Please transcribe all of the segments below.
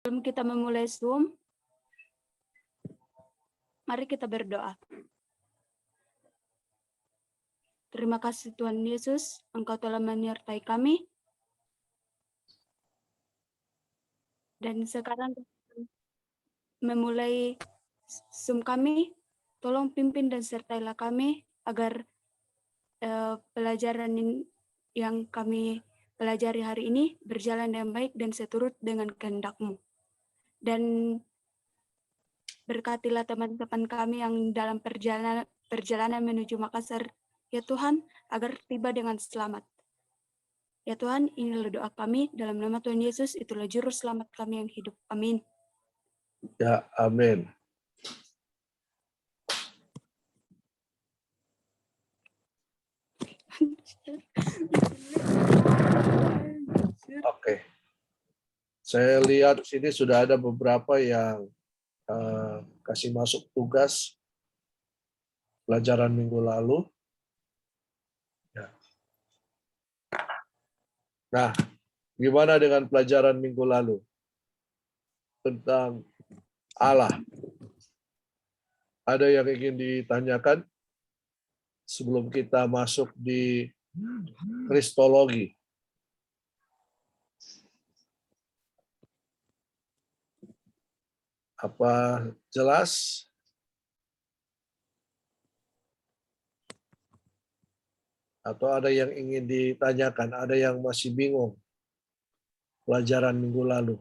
Sebelum kita memulai Zoom, mari kita berdoa. Terima kasih Tuhan Yesus, Engkau telah menyertai kami. Dan sekarang memulai Zoom kami, tolong pimpin dan sertailah kami agar pelajaran yang kami pelajari hari ini berjalan dengan baik dan seturut dengan kehendak-Mu. Dan berkatilah teman-teman kami yang dalam perjalanan menuju Makassar, ya Tuhan, agar tiba dengan selamat. Ya Tuhan, inilah doa kami, dalam nama Tuhan Yesus, itulah juru selamat kami yang hidup. Amin. Ya, amin. Oke. Saya lihat sini sudah ada beberapa yang kasih masuk tugas pelajaran minggu lalu. Ya. Nah, gimana dengan pelajaran minggu lalu? Tentang Allah. Ada yang ingin ditanyakan sebelum kita masuk di Kristologi? Apa jelas? Atau ada yang ingin ditanyakan? Ada yang masih bingung pelajaran minggu lalu?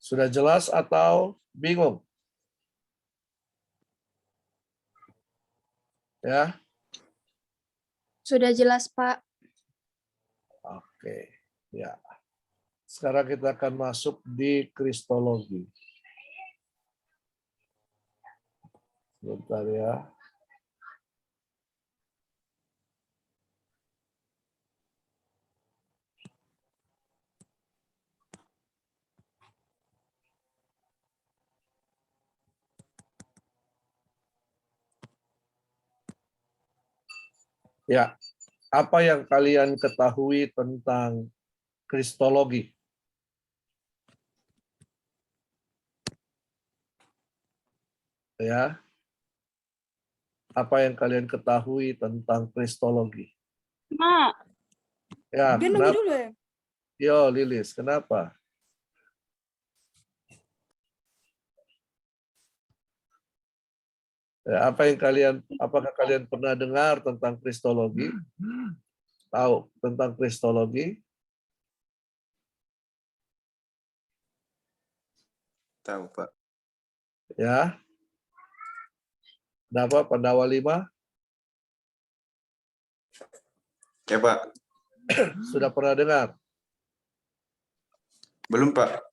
Sudah jelas atau bingung? Ya. Sudah jelas, Pak. Oke, ya. Sekarang kita akan masuk di Kristologi. Sebentar ya. Ya, apa yang kalian ketahui tentang Kristologi? Ya. Apa yang kalian ketahui tentang Kristologi? Mak, Ya, kenapa? dulu ya. Yo, Lilis, kenapa? Ya, apakah kalian pernah dengar tentang Kristologi? Tahu tentang Kristologi? Tahu, Pak. Ya. Kenapa Pandawa 5? Ya, Pak. Sudah pernah dengar? Belum, Pak.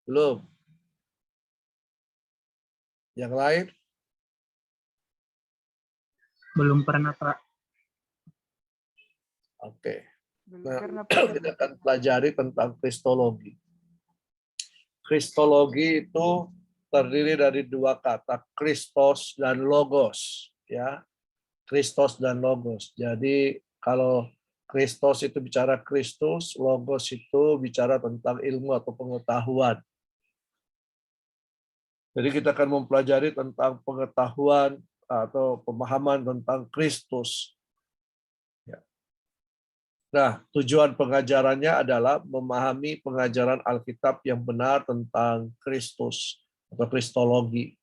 Belum. Yang lain? Belum pernah, Pak. Oke. Nah, Karena kita akan pelajari tentang Kristologi. Kristologi itu terdiri dari dua kata, Kristos dan Logos. Ya, Kristos dan Logos. Jadi kalau Kristos itu bicara Kristus, Logos itu bicara tentang ilmu atau pengetahuan. Jadi kita akan mempelajari tentang pengetahuan atau pemahaman tentang Kristus. Nah, tujuan pengajarannya adalah memahami pengajaran Alkitab yang benar tentang Kristus atau Kristologi.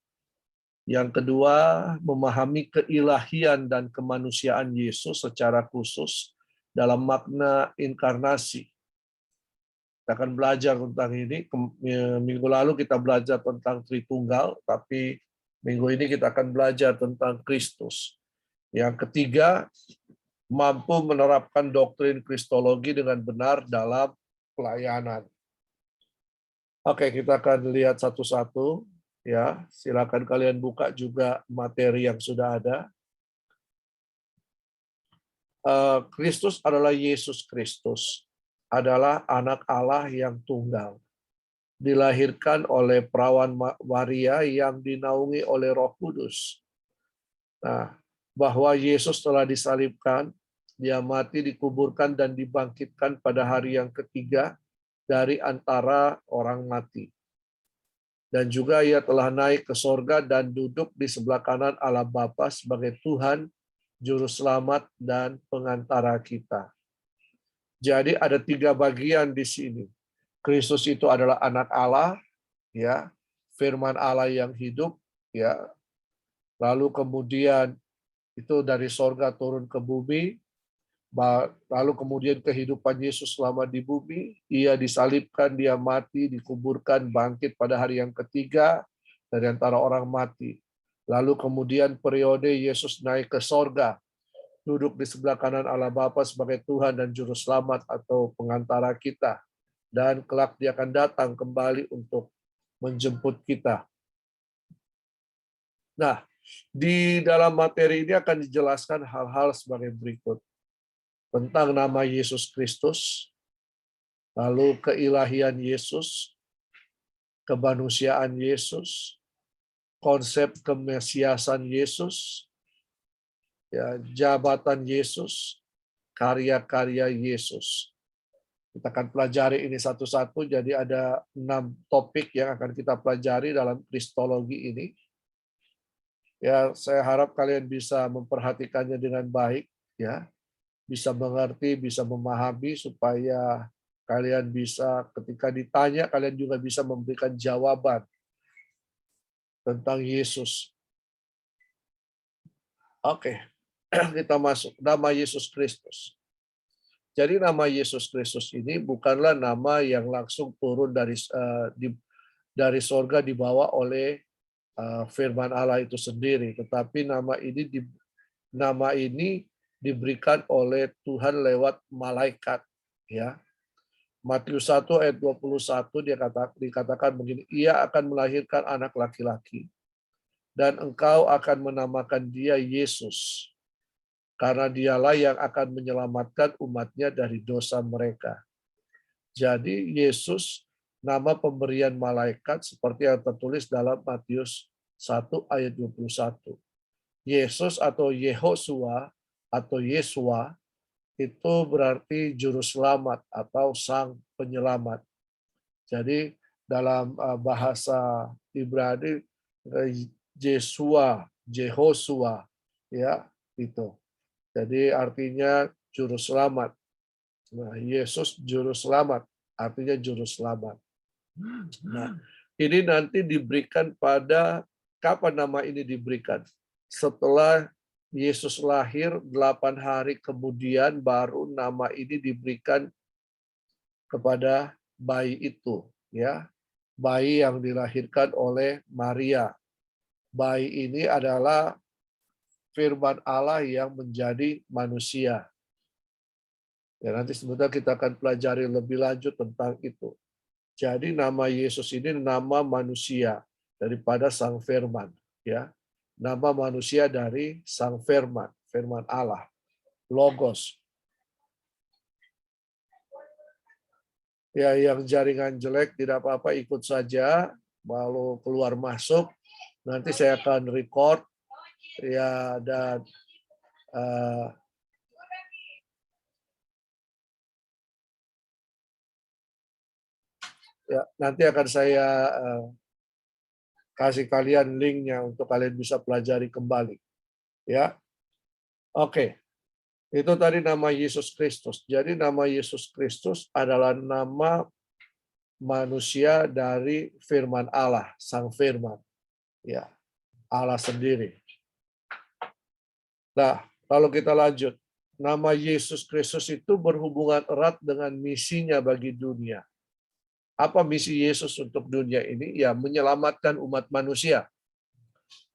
Yang kedua, memahami keilahian dan kemanusiaan Yesus secara khusus dalam makna inkarnasi. Kita akan belajar tentang ini. Minggu lalu kita belajar tentang Tritunggal, tapi minggu ini kita akan belajar tentang Kristus. Yang ketiga, mampu menerapkan doktrin Kristologi dengan benar dalam pelayanan. Oke, kita akan lihat satu-satu. Ya, silakan kalian buka juga materi yang sudah ada. Kristus adalah Yesus Kristus, adalah anak Allah yang tunggal. dilahirkan oleh perawan Maria yang dinaungi oleh Roh Kudus. Nah, bahwa Yesus telah disalibkan, dia mati, dikuburkan, dan dibangkitkan pada hari yang ketiga dari antara orang mati. Dan juga ia telah naik ke sorga dan duduk di sebelah kanan Allah Bapa sebagai Tuhan, Juru Selamat, dan pengantara kita. Jadi ada 3 bagian di sini. Kristus itu adalah anak Allah, ya, firman Allah yang hidup, ya. Lalu kemudian itu dari sorga turun ke bumi, lalu kemudian kehidupan Yesus selama di bumi, ia disalibkan, dia mati, dikuburkan, bangkit pada hari yang ketiga dari antara orang mati. Lalu kemudian periode Yesus naik ke sorga, duduk di sebelah kanan Allah Bapa sebagai Tuhan dan Juru Selamat atau pengantara kita. Dan kelak dia akan datang kembali untuk menjemput kita. Nah, di dalam materi ini akan dijelaskan hal-hal sebagai berikut. Tentang nama Yesus Kristus, lalu keilahian Yesus, kemanusiaan Yesus, konsep kemesiasan Yesus, ya, jabatan Yesus, karya-karya Yesus. Kita akan pelajari ini satu-satu, jadi ada 6 topik yang akan kita pelajari dalam kristologi ini. Ya, saya harap kalian bisa memperhatikannya dengan baik, ya. Bisa mengerti, bisa memahami, supaya kalian bisa ketika ditanya, kalian juga bisa memberikan jawaban tentang Yesus. Oke, kita masuk. Nama Yesus Kristus. Jadi nama Yesus Kristus ini bukanlah nama yang langsung turun dari sorga dibawa oleh firman Allah itu sendiri, tetapi nama ini diberikan oleh Tuhan lewat malaikat, ya. Matius 1 ayat 21 dikatakan begini, ia akan melahirkan anak laki-laki dan engkau akan menamakan dia Yesus, karena dialah yang akan menyelamatkan umatnya dari dosa mereka. Jadi Yesus nama pemberian malaikat seperti yang tertulis dalam Matius 1 ayat 21. Yesus atau Yehosua atau Yesua itu berarti juru selamat atau sang penyelamat. Jadi dalam bahasa Ibrani Yesua, Yehosua, ya, itu. Jadi artinya juru selamat. Nah, Yesus juru selamat, artinya juru selamat. Nah, ini nanti diberikan pada, kapan nama ini diberikan? Setelah Yesus lahir 8 hari kemudian baru nama ini diberikan kepada bayi itu, ya. Bayi yang dilahirkan oleh Maria. Bayi ini adalah firman Allah yang menjadi manusia. Ya, nanti sebentar kita akan pelajari lebih lanjut tentang itu. Jadi nama Yesus ini nama manusia daripada Sang Firman, ya. Nama manusia dari Sang Firman, firman Allah, Logos. Ya, yang jaringan jelek tidak apa-apa, ikut saja, lalu keluar masuk. Nanti saya akan record, ya, dan ya, nanti akan saya kasih kalian linknya untuk kalian bisa pelajari kembali, ya. Oke, itu tadi nama Yesus Kristus. Jadi nama Yesus Kristus adalah nama manusia dari firman Allah, Sang Firman, ya, Allah sendiri. Nah, kalau kita lanjut, nama Yesus Kristus itu berhubungan erat dengan misinya bagi dunia. Apa misi Yesus untuk dunia ini? Ya, menyelamatkan umat manusia.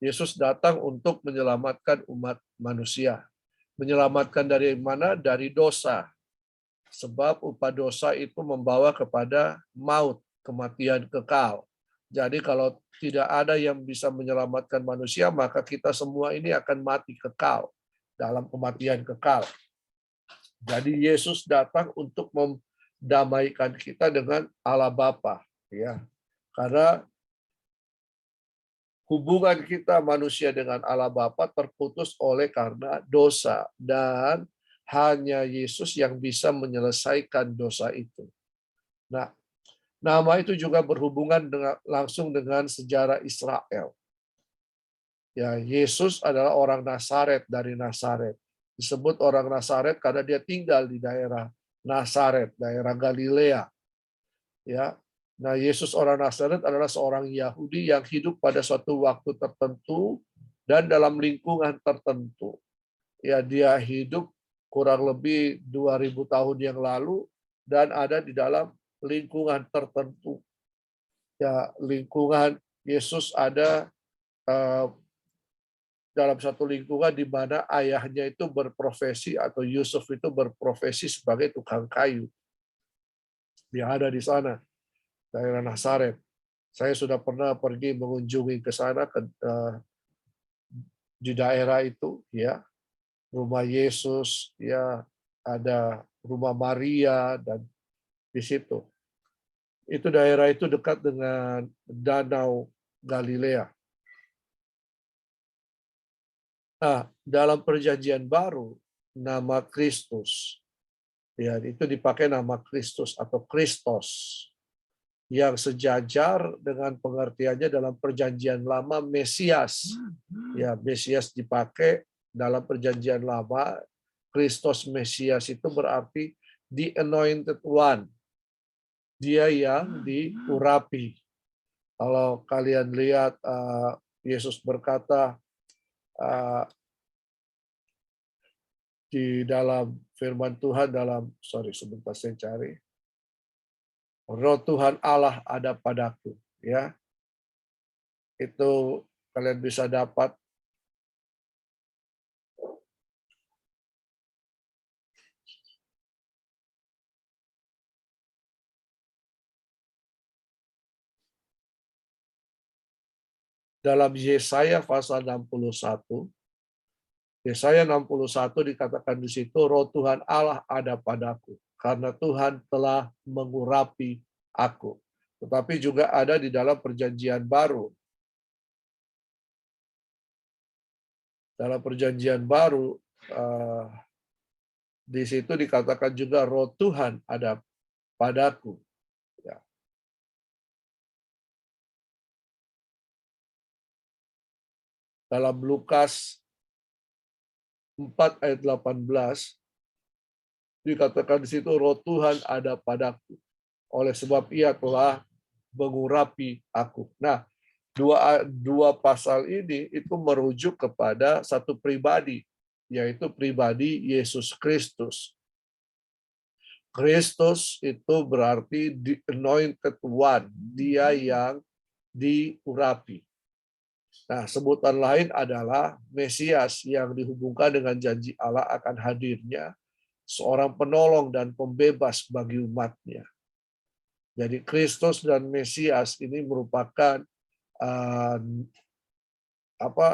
Yesus datang untuk menyelamatkan umat manusia. Menyelamatkan dari mana? Dari dosa. Sebab upah dosa itu membawa kepada maut, kematian kekal. Jadi kalau tidak ada yang bisa menyelamatkan manusia, maka kita semua ini akan mati kekal dalam kematian kekal. Jadi Yesus datang untuk mendamaikan kita dengan Allah Bapa. Ya, karena hubungan kita manusia dengan Allah Bapa terputus oleh karena dosa, dan hanya Yesus yang bisa menyelesaikan dosa itu. Nah, nama itu juga berhubungan langsung dengan sejarah Israel. Ya, Yesus adalah orang Nazaret dari Nazaret. Disebut orang Nazaret karena dia tinggal di daerah Nazaret, daerah Galilea. Ya. Nah, Yesus orang Nazaret adalah seorang Yahudi yang hidup pada suatu waktu tertentu dan dalam lingkungan tertentu. Ya, dia hidup kurang lebih 2000 tahun yang lalu dan ada di dalam lingkungan tertentu. Ya, lingkungan Yesus ada dalam satu lingkungan di mana ayahnya itu berprofesi, atau Yusuf itu berprofesi sebagai tukang kayu. Dia ada di sana, daerah Nazaret. Saya sudah pernah pergi mengunjungi ke sana, di daerah itu, ya, rumah Yesus, ya, ada rumah Maria, dan di situ. Itu daerah itu dekat dengan Danau Galilea. Nah, dalam Perjanjian Baru, nama Kristus, ya, itu dipakai nama Kristus atau Kristos, yang sejajar dengan pengertiannya dalam Perjanjian Lama Mesias. Ya, Mesias dipakai dalam Perjanjian Lama. Kristos Mesias itu berarti the anointed one. Dia yang diurapi. Kalau kalian lihat Yesus berkata di dalam firman Tuhan sebentar saya cari. Roh Tuhan Allah ada padaku, ya. Itu kalian bisa dapat dalam Yesaya pasal 61. Yesaya 61 dikatakan di situ, Roh Tuhan Allah ada padaku, karena Tuhan telah mengurapi aku. Tetapi juga ada di dalam Perjanjian Baru. Dalam Perjanjian Baru, di situ dikatakan juga Roh Tuhan ada padaku. Ya. Dalam Lukas 4 ayat 18 dikatakan di situ, Roh Tuhan ada padaku, oleh sebab Ia telah mengurapi aku. Nah, dua pasal ini itu merujuk kepada satu pribadi, yaitu pribadi Yesus Kristus. Kristus itu berarti the anointed one, dia yang diurapi. Nah, sebutan lain adalah Mesias, yang dihubungkan dengan janji Allah akan hadirnya seorang penolong dan pembebas bagi umatnya. Jadi Kristus dan Mesias ini merupakan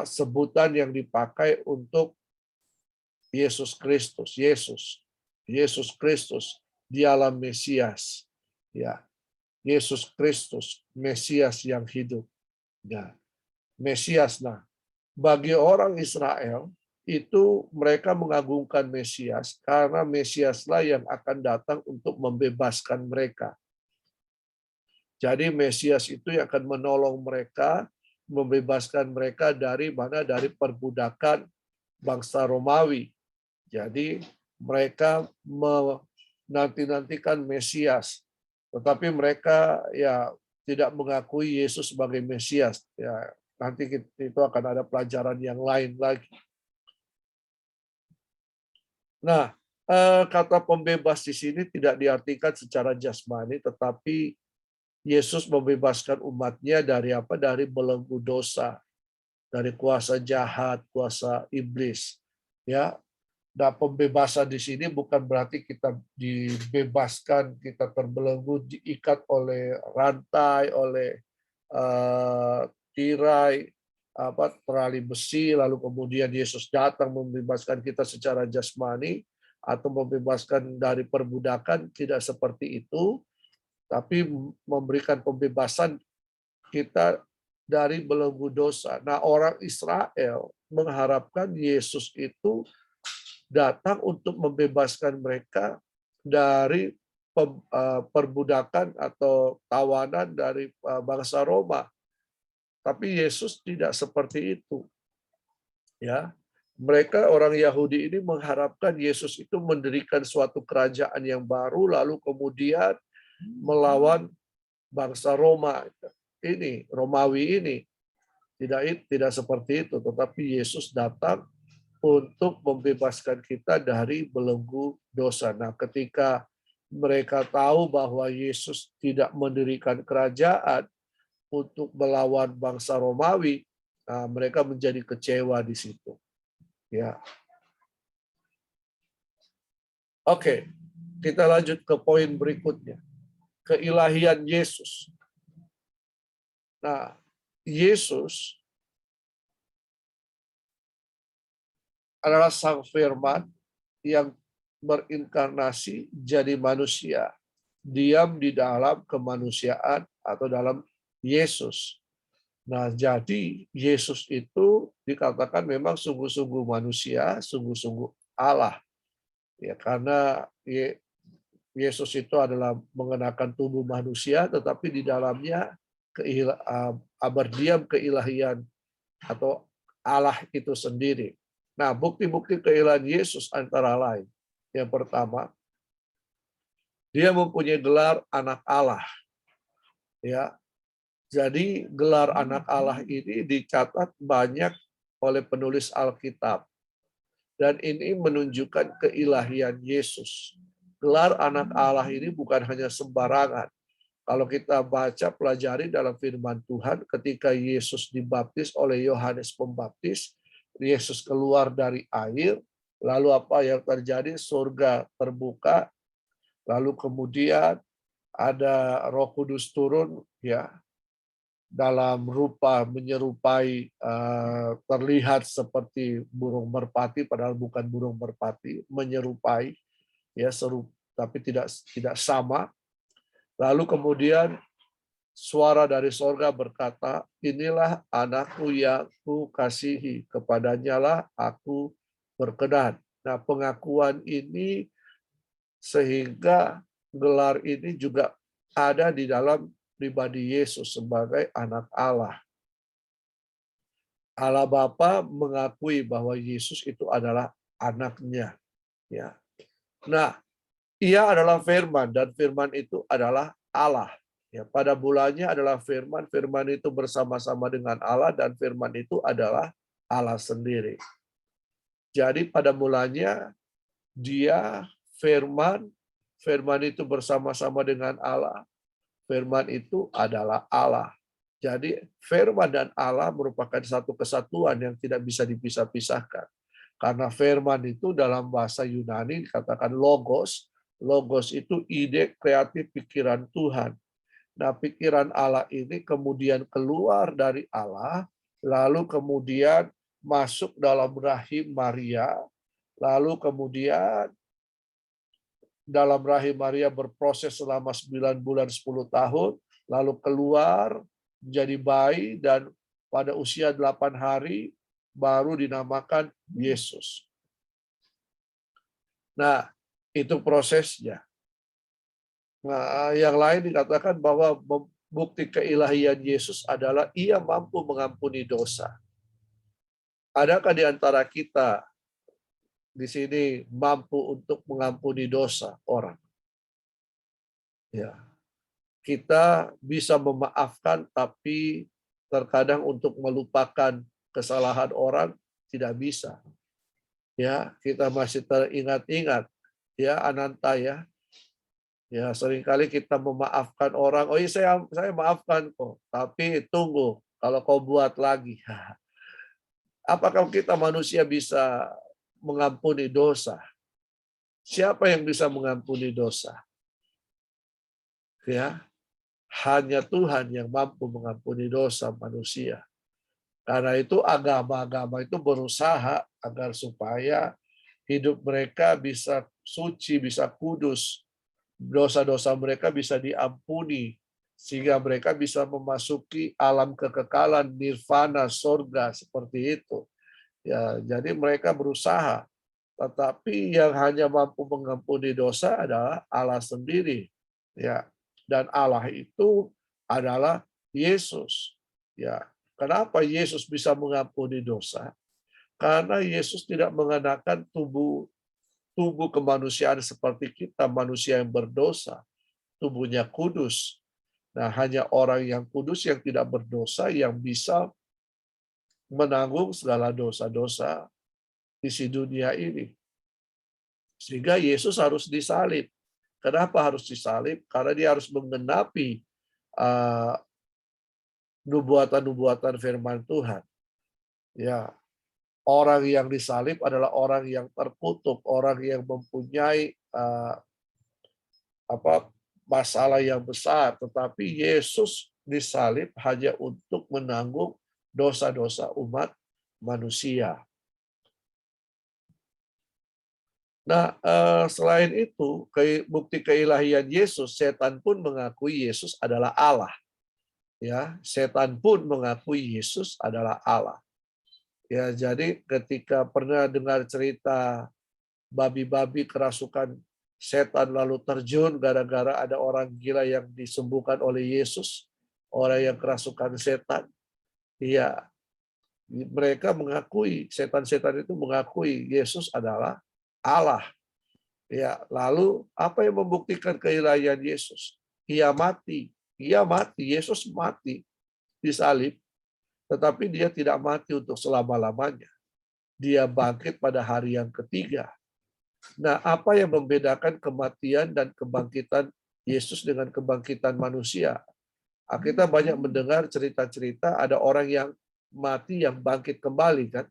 sebutan yang dipakai untuk Yesus Kristus. Yesus Kristus, dialah Mesias. Ya, Yesus Kristus, Mesias yang hidup. Ya. Mesias. Nah, bagi orang Israel itu mereka mengagungkan Mesias karena Mesiaslah yang akan datang untuk membebaskan mereka. Jadi Mesias itu yang akan menolong mereka, membebaskan mereka dari mana? Dari perbudakan bangsa Romawi. Jadi mereka menanti-nantikan Mesias, tetapi mereka ya tidak mengakui Yesus sebagai Mesias. Ya, nanti itu akan ada pelajaran yang lain lagi. Nah, kata pembebas di sini tidak diartikan secara jasmani, tetapi Yesus membebaskan umatnya dari apa? Dari belenggu dosa, dari kuasa jahat, kuasa iblis. Ya, nah, pembebasan di sini bukan berarti kita dibebaskan, kita terbelenggu, diikat oleh rantai, oleh tirai, terali besi, lalu kemudian Yesus datang membebaskan kita secara jasmani atau membebaskan dari perbudakan. Tidak seperti itu. tapi memberikan pembebasan kita dari belenggu dosa. Nah, orang Israel mengharapkan Yesus itu datang untuk membebaskan mereka dari perbudakan atau tawanan dari bangsa Roma. Tapi Yesus tidak seperti itu. Ya, mereka orang Yahudi ini mengharapkan Yesus itu mendirikan suatu kerajaan yang baru, lalu kemudian melawan bangsa Roma. Ini Romawi ini tidak seperti itu, tetapi Yesus datang untuk membebaskan kita dari belenggu dosa. Nah, ketika mereka tahu bahwa Yesus tidak mendirikan kerajaan untuk melawan bangsa Romawi, nah, mereka menjadi kecewa di situ. Ya. Oke, kita lanjut ke poin berikutnya. Keilahian Yesus. Nah, Yesus adalah Sang Firman yang berinkarnasi jadi manusia, diam di dalam kemanusiaan atau dalam Yesus. Nah, jadi Yesus itu dikatakan memang sungguh-sungguh manusia, sungguh-sungguh Allah. Ya, karena Yesus itu adalah mengenakan tubuh manusia, tetapi di dalamnya berdiam keilahian atau Allah itu sendiri. Nah, bukti-bukti keilahian Yesus antara lain. Yang pertama, dia mempunyai gelar anak Allah. Ya, jadi gelar anak Allah ini dicatat banyak oleh penulis Alkitab. Dan ini menunjukkan keilahian Yesus. Gelar anak Allah ini bukan hanya sembarangan. Kalau kita baca, pelajari dalam firman Tuhan, ketika Yesus dibaptis oleh Yohanes Pembaptis, Yesus keluar dari air, lalu apa yang terjadi? Surga terbuka, lalu kemudian ada Roh Kudus turun, ya, dalam rupa menyerupai, terlihat seperti burung merpati, padahal bukan burung merpati, menyerupai, ya, serupa, tapi tidak sama. Lalu kemudian suara dari sorga berkata, inilah anakku yang kukasihi, kepadanya lah aku berkenan. Nah, pengakuan ini sehingga gelar ini juga ada di dalam pribadi Yesus sebagai anak Allah. Allah Bapa mengakui bahwa Yesus itu adalah anaknya. Ya. Nah, ia adalah firman dan firman itu adalah Allah. Ya, pada mulanya adalah firman, firman itu bersama-sama dengan Allah dan firman itu adalah Allah sendiri. Jadi pada mulanya dia firman, firman itu bersama-sama dengan Allah. Firman itu adalah Allah. Jadi firman dan Allah merupakan satu kesatuan yang tidak bisa dipisah-pisahkan. Karena firman itu dalam bahasa Yunani dikatakan logos. Logos itu ide, kreatif, pikiran Tuhan. Nah, pikiran Allah ini kemudian keluar dari Allah, lalu kemudian masuk dalam rahim Maria, lalu kemudian dalam rahim Maria berproses selama 9 bulan 10 tahun, lalu keluar menjadi bayi dan pada usia 8 hari baru dinamakan Yesus. Nah, itu prosesnya. Nah, yang lain dikatakan bahwa bukti keilahian Yesus adalah ia mampu mengampuni dosa. Adakah di antara kita di sini mampu untuk mengampuni dosa orang? Ya. Kita bisa memaafkan, tapi terkadang untuk melupakan kesalahan orang tidak bisa. Ya, kita masih teringat-ingat, ya, Ananta, ya. Ya, seringkali kita memaafkan orang, oh iya saya maafkan kok, tapi tunggu, kalau kau buat lagi. Apakah kita manusia bisa mengampuni dosa? Siapa yang bisa mengampuni dosa? Ya, hanya Tuhan yang mampu mengampuni dosa manusia. Karena itu agama-agama itu berusaha agar supaya hidup mereka bisa suci, bisa kudus. dosa-dosa mereka bisa diampuni, sehingga mereka bisa memasuki alam kekekalan, nirvana, surga, seperti itu. Ya, jadi mereka berusaha, tetapi yang hanya mampu mengampuni dosa adalah Allah sendiri. Ya, dan Allah itu adalah Yesus. Ya, kenapa Yesus bisa mengampuni dosa? Karena Yesus tidak mengenakan tubuh kemanusiaan seperti kita, manusia yang berdosa. Tubuhnya kudus. Nah, hanya orang yang kudus yang tidak berdosa yang bisa menanggung segala dosa-dosa isi dunia ini. Sehingga Yesus harus disalib. Kenapa harus disalib? Karena dia harus menggenapi nubuatan-nubuatan firman Tuhan. Ya, orang yang disalib adalah orang yang terkutuk, orang yang mempunyai masalah yang besar. Tetapi Yesus disalib hanya untuk menanggung dosa-dosa umat manusia. Nah, selain itu, bukti keilahian Yesus, setan pun mengakui Yesus adalah Allah. Ya, setan pun mengakui Yesus adalah Allah. Ya, jadi ketika pernah dengar cerita babi-babi kerasukan setan lalu terjun gara-gara ada orang gila yang disembuhkan oleh Yesus, orang yang kerasukan setan, ya mereka mengakui, setan-setan itu mengakui Yesus adalah Allah. Ya, lalu apa yang membuktikan keilahian Yesus? Ia mati, Yesus mati disalib, tetapi dia tidak mati untuk selama-lamanya. Dia bangkit pada hari yang ketiga. Nah, apa yang membedakan kematian dan kebangkitan Yesus dengan kebangkitan manusia? Kita banyak mendengar cerita-cerita ada orang yang mati yang bangkit kembali, kan?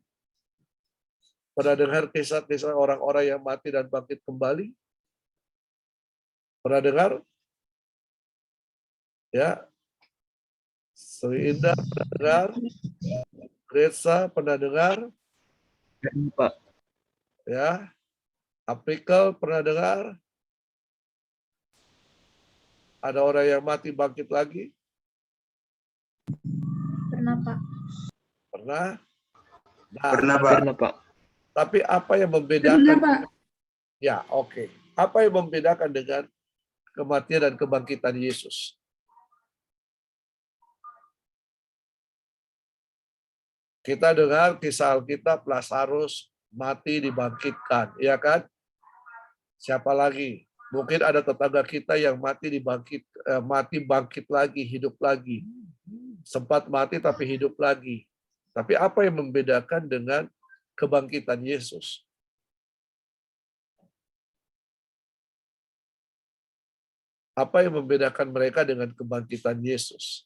Pernah dengar kisah-kisah orang-orang yang mati dan bangkit kembali? Pernah dengar? Ya. Sri Indah pernah dengar? Gresa pernah dengar? Pak. Ya. Aprikal pernah dengar? Ada orang yang mati bangkit lagi? Pernah, Pak. Pernah? Nah, Pernah, Pak. Pernah, Pak. tapi apa yang membedakan? Ya, oke. Apa yang membedakan dengan kematian dan kebangkitan Yesus? Kita dengar kisah Alkitab, Lazarus mati dibangkitkan, ya kan? Siapa lagi? Mungkin ada tetangga kita yang mati bangkit lagi, hidup lagi. Sempat mati tapi hidup lagi. Tapi apa yang membedakan dengan kebangkitan Yesus? Apa yang membedakan mereka dengan kebangkitan Yesus?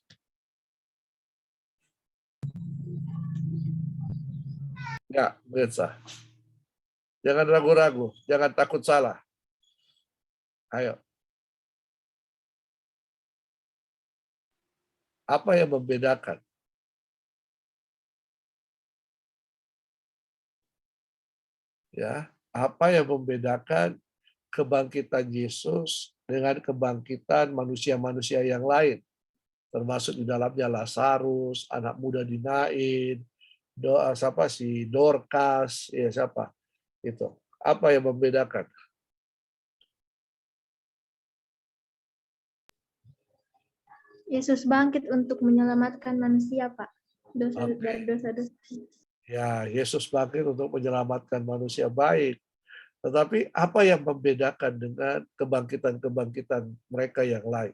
Ya, Mirza. Jangan ragu-ragu, jangan takut salah. Ayo. Apa yang membedakan? Ya, apa yang membedakan kebangkitan Yesus dengan kebangkitan manusia-manusia yang lain? Termasuk di dalamnya Lazarus, anak muda di Nain, Dorcas, ya siapa? Itu. Apa yang membedakan? Yesus bangkit untuk menyelamatkan manusia, Pak. Dari dosa-dosa. Ya, Yesus bangkit untuk menyelamatkan manusia baik. Tetapi apa yang membedakan dengan kebangkitan-kebangkitan mereka yang lain?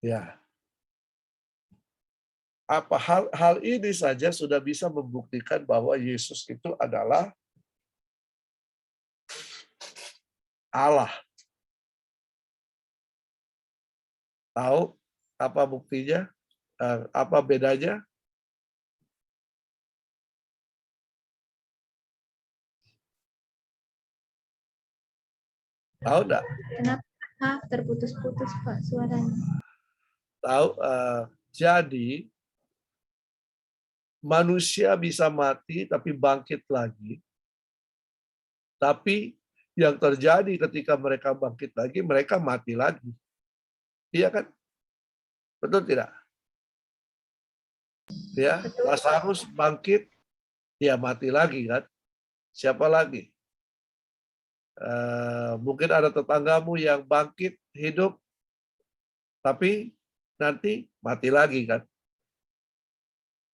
Ya. Apa hal ini saja sudah bisa membuktikan bahwa Yesus itu adalah Allah. Tahu apa buktinya? Apa bedanya? Tahu enggak? Kenapa terputus-putus, Pak, suaranya? Tahu, jadi manusia bisa mati tapi bangkit lagi. Tapi yang terjadi ketika mereka bangkit lagi, mereka mati lagi. Iya kan? Betul tidak? Ya, Lazarus bangkit, dia mati lagi kan? Siapa lagi? Mungkin ada tetanggamu yang bangkit hidup, tapi nanti mati lagi kan?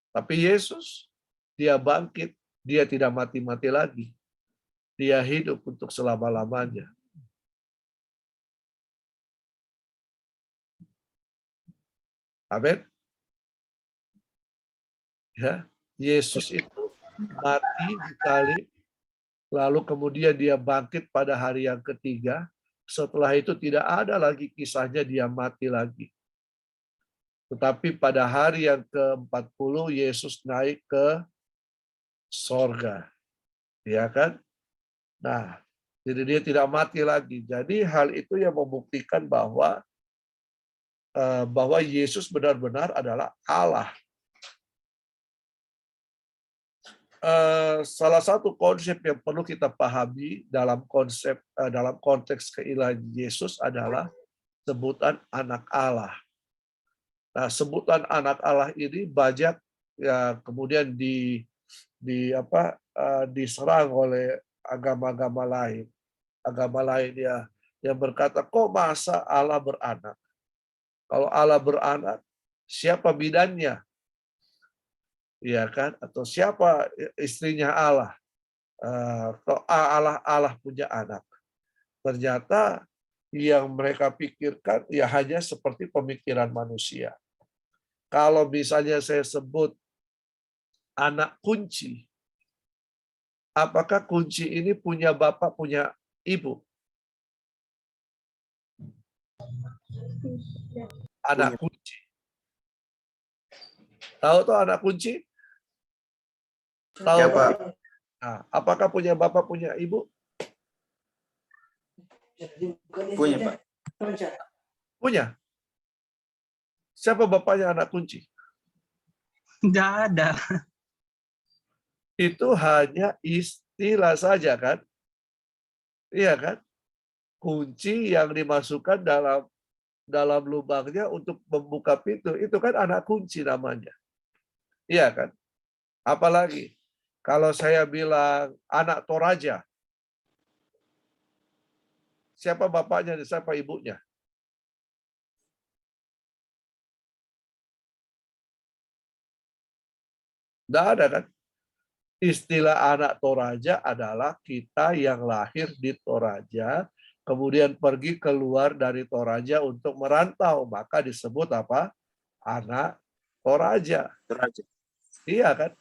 Tapi Yesus, dia bangkit, dia tidak mati-mati lagi. Dia hidup untuk selama-lamanya. Amin. Ya, Yesus itu mati disalib, lalu kemudian dia bangkit pada hari yang ketiga. Setelah itu tidak ada lagi kisahnya dia mati lagi. Tetapi pada hari yang ke-40 Yesus naik ke sorga. Ya kan? Nah, jadi dia tidak mati lagi. Jadi hal itu yang membuktikan bahwa Yesus benar-benar adalah Allah. Salah satu konsep yang perlu kita pahami dalam konteks keilahian Yesus adalah sebutan anak Allah. Nah, sebutan anak Allah ini banyak ya kemudian diserang oleh agama-agama lain. Agama lain ya yang berkata, kok masa Allah beranak? Kalau Allah beranak, siapa bidannya? Iya kan? Atau siapa istrinya Allah? Kalau Allah punya anak. Ternyata yang mereka pikirkan ya hanya seperti pemikiran manusia. Kalau misalnya saya sebut anak kunci, apakah kunci ini punya bapak, punya ibu? Anak kunci. Tahu tuh anak kunci? Tahu? Ya, Pak. Nah, apakah punya bapak, punya ibu? Punya, Pak. Punya. Siapa bapaknya anak kunci? Nggak ada. Itu hanya istilah saja kan? Iya kan? Kunci yang dimasukkan dalam lubangnya untuk membuka pintu, itu kan anak kunci namanya. Iya kan? Apalagi kalau saya bilang anak Toraja, siapa bapaknya dan siapa ibunya? Tidak ada kan? Istilah anak Toraja adalah kita yang lahir di Toraja, kemudian pergi keluar dari Toraja untuk merantau, maka disebut apa? Anak Toraja. Toraja. Iya kan?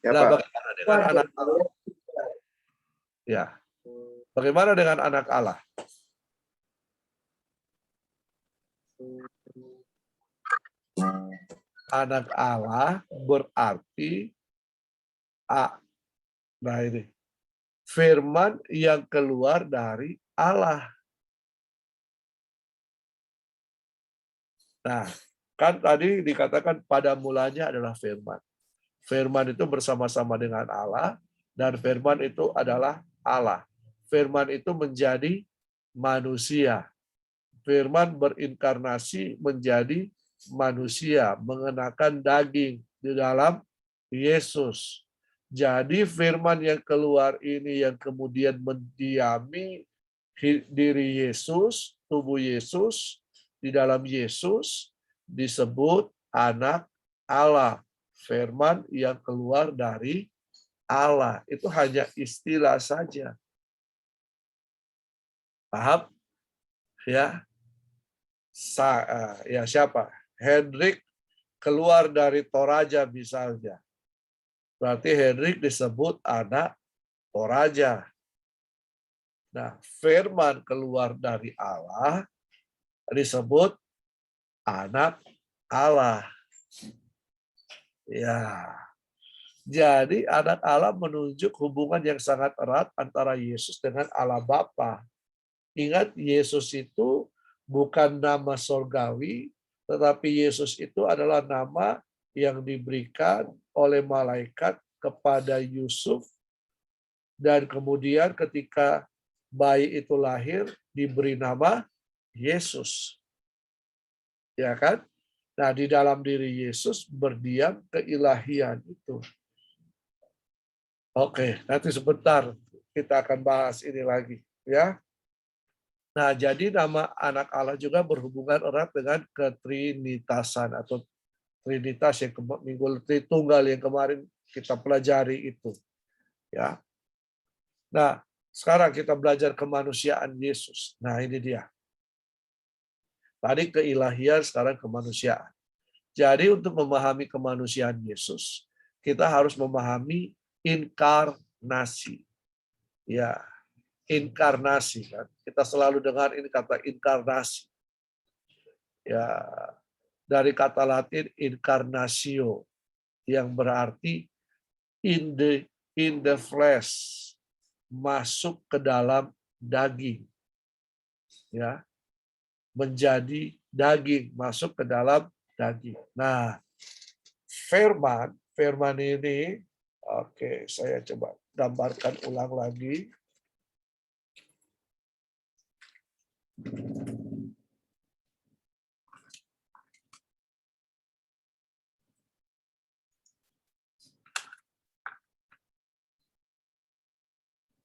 Ya, Nah, Pak. bagaimana dengan anak Allah? Ya. Bagaimana dengan anak Allah? Anak Allah berarti nah ini firman yang keluar dari Allah. Nah, kan tadi dikatakan pada mulanya adalah firman. Firman itu bersama-sama dengan Allah dan firman itu adalah Allah. Firman itu menjadi manusia. Firman berinkarnasi menjadi manusia, mengenakan daging di dalam Yesus. Jadi firman yang keluar ini yang kemudian mendiami diri Yesus, tubuh Yesus, di dalam Yesus disebut anak Allah. Firman yang keluar dari Allah. Itu hanya istilah saja. Paham? Ya. Ya siapa? Hendrik keluar dari Toraja misalnya. Berarti Hendrik disebut anak Toraja. Nah, firman keluar dari Allah disebut anak Allah. Ya. Jadi anak Allah menunjuk hubungan yang sangat erat antara Yesus dengan Allah Bapa. Ingat, Yesus itu bukan nama sorgawi, tetapi Yesus itu adalah nama yang diberikan oleh malaikat kepada Yusuf Dan kemudian ketika bayi itu lahir, diberi nama Yesus. Ya kan? Nah, di dalam diri Yesus berdiam keilahian itu. Oke, nanti sebentar kita akan bahas ini lagi, ya. Nah, jadi nama anak Allah juga berhubungan erat dengan ketrinitasan atau Trinitas yang minggu Tritunggal yang kemarin kita pelajari itu, ya. Nah, sekarang kita belajar kemanusiaan Yesus. Nah, ini dia. Tadi keilahian, sekarang kemanusiaan. Jadi untuk memahami kemanusiaan Yesus, kita harus memahami inkarnasi. Ya, inkarnasi kan. Kita selalu dengar ini kata inkarnasi. Ya, dari kata Latin incarnatio yang berarti in the flesh, masuk ke dalam daging. Ya. Menjadi daging, masuk ke dalam daging. Nah, firman ini, oke, saya coba gambarkan ulang lagi.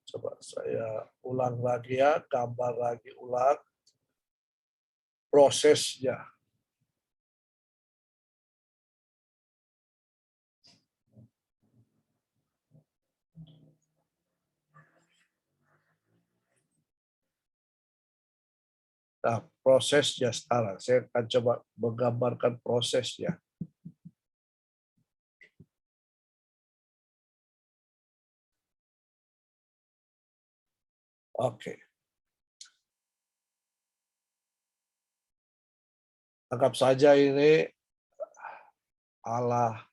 Coba saya ulang lagi ya, gambar lagi ulang prosesnya. Nah, prosesnya sekarang. Saya akan coba menggambarkan prosesnya. Oke. Anggap saja ini Allah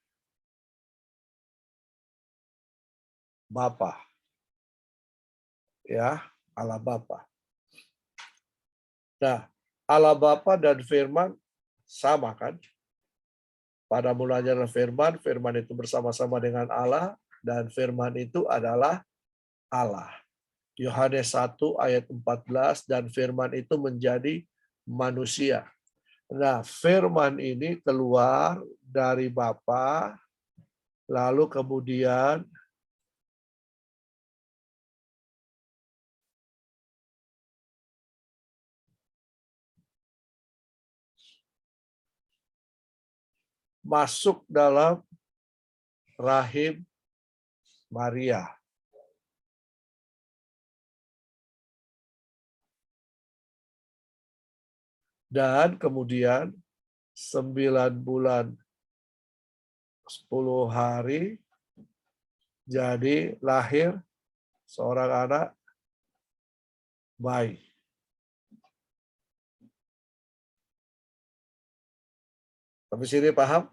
Bapa. Ya, Allah Bapa. Nah, Allah Bapa dan Firman sama kan? Pada mulanya adalah Firman, Firman itu bersama-sama dengan Allah, dan Firman itu adalah Allah. Yohanes 1 ayat 14, dan Firman itu menjadi manusia. Nah, Firman ini keluar dari Bapa, lalu kemudian masuk dalam rahim Maria. Dan kemudian 9 bulan 10 hari jadi lahir seorang anak bayi. Sampai sini paham?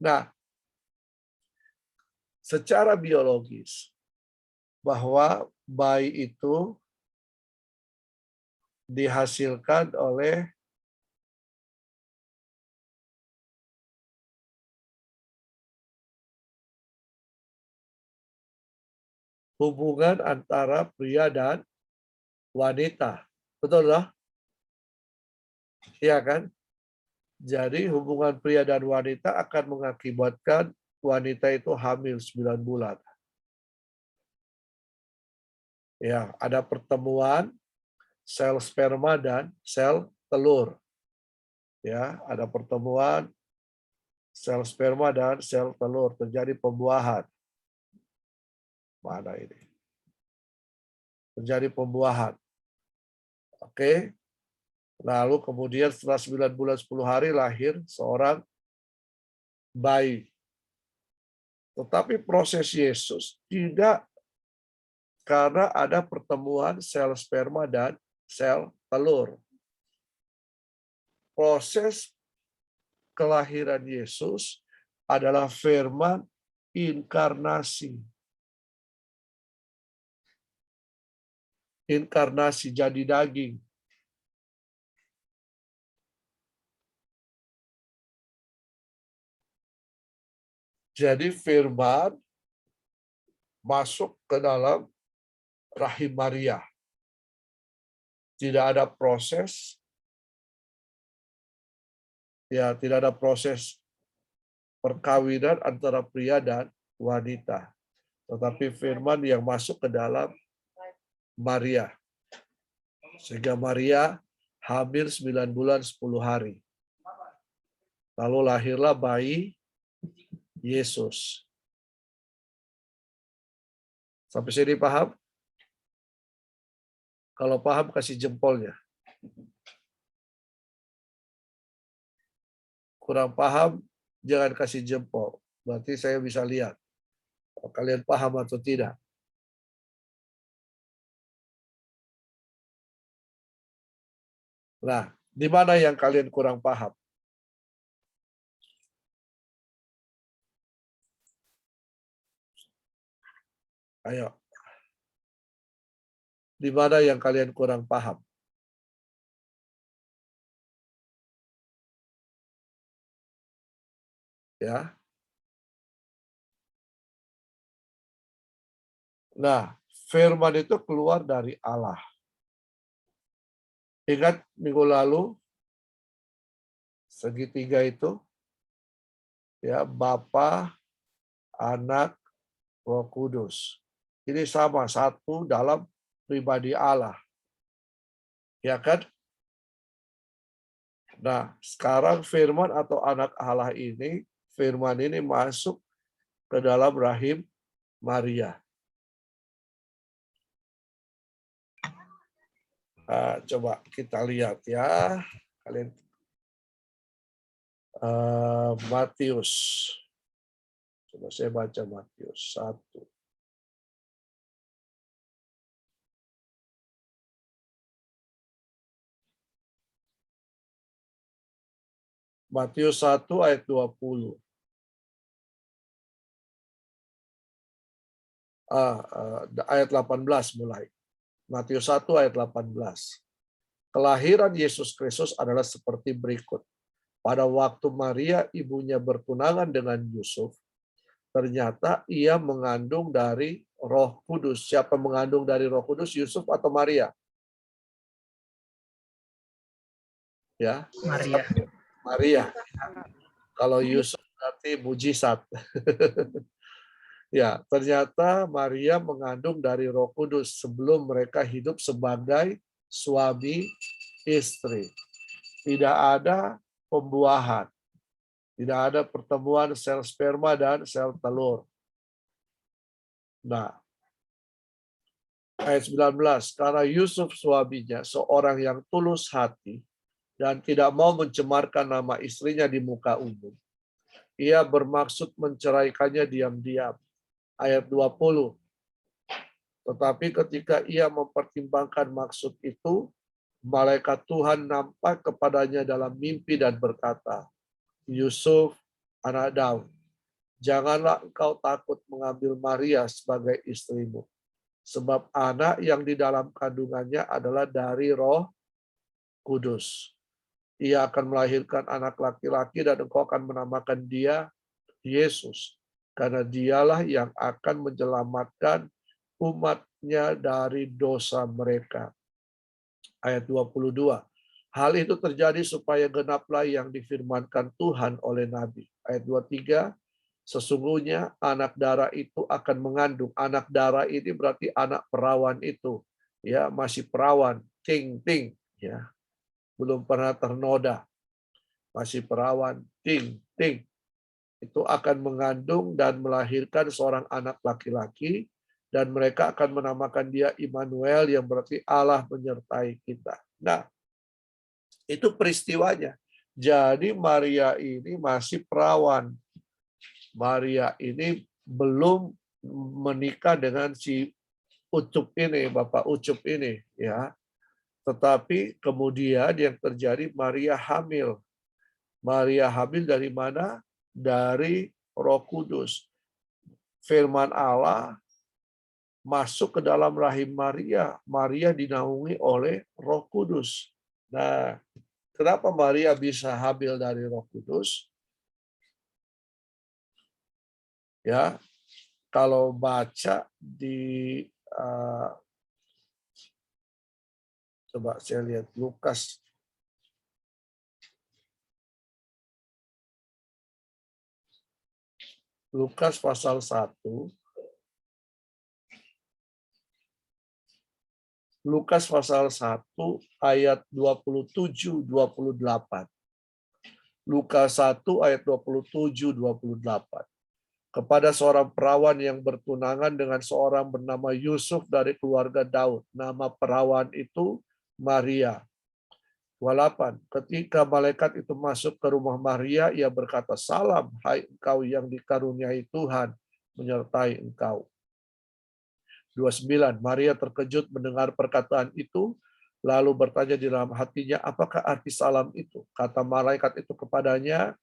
Nah, secara biologis bahwa bayi itu dihasilkan oleh hubungan antara pria dan wanita. Betul loh? Iya kan? Jadi hubungan pria dan wanita akan mengakibatkan wanita itu hamil 9 bulan. Ya, ada pertemuan sel sperma dan sel telur. Ya, ada pertemuan sel sperma dan sel telur, terjadi pembuahan. Mana ini? Terjadi pembuahan. Oke. Lalu kemudian setelah 9 bulan 10 hari lahir seorang bayi. Tetapi proses Yesus tidak karena ada pertemuan sel sperma dan sel telur. Proses kelahiran Yesus adalah firman inkarnasi. Inkarnasi jadi daging. Jadi firman masuk ke dalam rahim Maria. Tidak ada proses, ya tidak ada proses perkawinan antara pria dan wanita. Tetapi firman yang masuk ke dalam Maria. Sehingga Maria hamil 9 bulan 10 hari. Lalu lahirlah bayi Yesus. Sampai sini paham? Kalau paham kasih jempolnya. Kurang paham jangan kasih jempol. Berarti saya bisa lihat kalian paham atau tidak. Nah, di mana yang kalian kurang paham? Ayo. Di mana yang kalian kurang paham? Ya. Nah, firman itu keluar dari Allah. Ingat minggu lalu segitiga itu ya, Bapa, Anak, Roh Kudus. Ini sama satu dalam pribadi Allah. Ya kan? Nah, sekarang firman atau anak Allah ini, firman ini masuk ke dalam rahim Maria. Nah, coba kita lihat ya. Kalian Matius. Coba saya baca Matius 1. Matius 1 ayat 20. Ayat 18 mulai. Matius 1 ayat 18. Kelahiran Yesus Kristus adalah seperti berikut. Pada waktu Maria ibunya bertunangan dengan Yusuf, ternyata ia mengandung dari Roh Kudus. Siapa mengandung dari Roh Kudus, Yusuf atau Maria? Ya, Maria. Maria. Kalau Yusuf berarti mujizat. Ya, ternyata Maria mengandung dari Roh Kudus sebelum mereka hidup sebagai suami istri. Tidak ada pembuahan. Tidak ada pertemuan sel sperma dan sel telur. Nah, ayat 19, karena Yusuf suaminya seorang yang tulus hati dan tidak mau mencemarkan nama istrinya di muka umum, ia bermaksud menceraikannya diam-diam. Ayat 20, tetapi ketika ia mempertimbangkan maksud itu, malaikat Tuhan nampak kepadanya dalam mimpi dan berkata, Yusuf, anak Daud, janganlah engkau takut mengambil Maria sebagai istrimu, sebab anak yang di dalam kandungannya adalah dari Roh Kudus. Ia akan melahirkan anak laki-laki dan engkau akan menamakan dia Yesus, karena dialah yang akan menyelamatkan umatnya dari dosa mereka. Ayat 22. Hal itu terjadi supaya genaplah yang difirmankan Tuhan oleh Nabi. Ayat 23. Sesungguhnya anak darah itu akan mengandung. Anak darah ini berarti anak perawan itu. Ya, masih perawan. Ting-ting. Ya, belum pernah ternoda. Masih perawan. Ting-ting. Itu akan mengandung dan melahirkan seorang anak laki-laki, dan mereka akan menamakan dia Immanuel, yang berarti Allah menyertai kita. Nah, itu peristiwanya. Jadi Maria ini masih perawan. Maria ini belum menikah dengan si Ucup ini, Bapak Ucup ini, ya. Tetapi kemudian yang terjadi, Maria hamil. Maria hamil dari mana? Dari Roh Kudus. Firman Allah masuk ke dalam rahim Maria. Maria dinaungi oleh Roh Kudus. Nah, kenapa Maria bisa hamil dari Roh Kudus? Ya, kalau baca di coba saya lihat Lukas. Lukas pasal 1. Lukas pasal 1 ayat 27-28. Lukas 1 ayat 27-28. Kepada seorang perawan yang bertunangan dengan seorang bernama Yusuf dari keluarga Daud. Nama perawan itu Maria. 28. Ketika malaikat itu masuk ke rumah Maria, ia berkata, "Salam, hai engkau yang dikaruniai Tuhan menyertai engkau." 29. Maria terkejut mendengar perkataan itu, lalu bertanya di dalam hatinya, apakah arti salam itu? Kata malaikat itu kepadanya,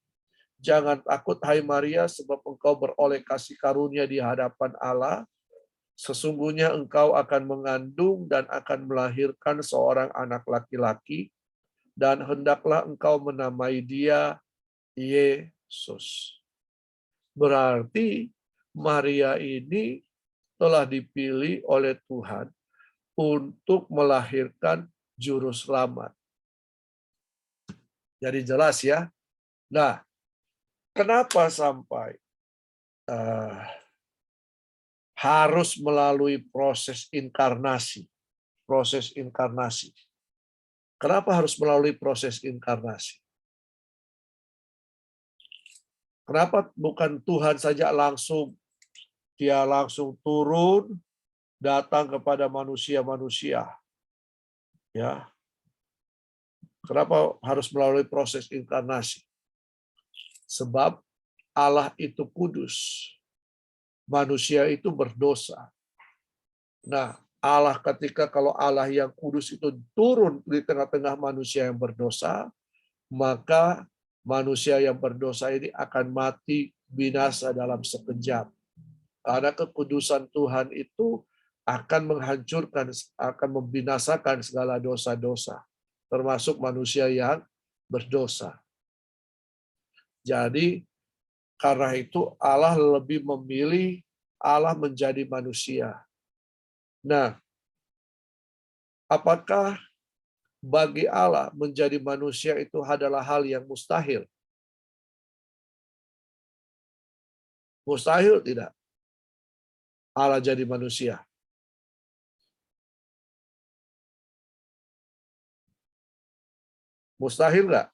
"Jangan takut, hai Maria, sebab engkau beroleh kasih karunia di hadapan Allah. Sesungguhnya engkau akan mengandung dan akan melahirkan seorang anak laki-laki, dan hendaklah engkau menamai dia Yesus." Berarti Maria ini telah dipilih oleh Tuhan untuk melahirkan juru selamat. Jadi jelas ya. Nah, kenapa sampai harus melalui proses inkarnasi? Proses inkarnasi. Kenapa harus melalui proses inkarnasi? Kenapa bukan Tuhan saja dia langsung turun datang kepada manusia-manusia? Ya. Kenapa harus melalui proses inkarnasi? Sebab Allah itu kudus. Manusia itu berdosa. Nah, kalau Allah yang kudus itu turun di tengah-tengah manusia yang berdosa, maka manusia yang berdosa ini akan mati binasa dalam sekejap. Karena kekudusan Tuhan itu akan menghancurkan, akan membinasakan segala dosa-dosa, termasuk manusia yang berdosa. Jadi, karena itu Allah lebih memilih Allah menjadi manusia. Nah, apakah bagi Allah menjadi manusia itu adalah hal yang mustahil? Mustahil tidak? Allah jadi manusia. Mustahil nggak?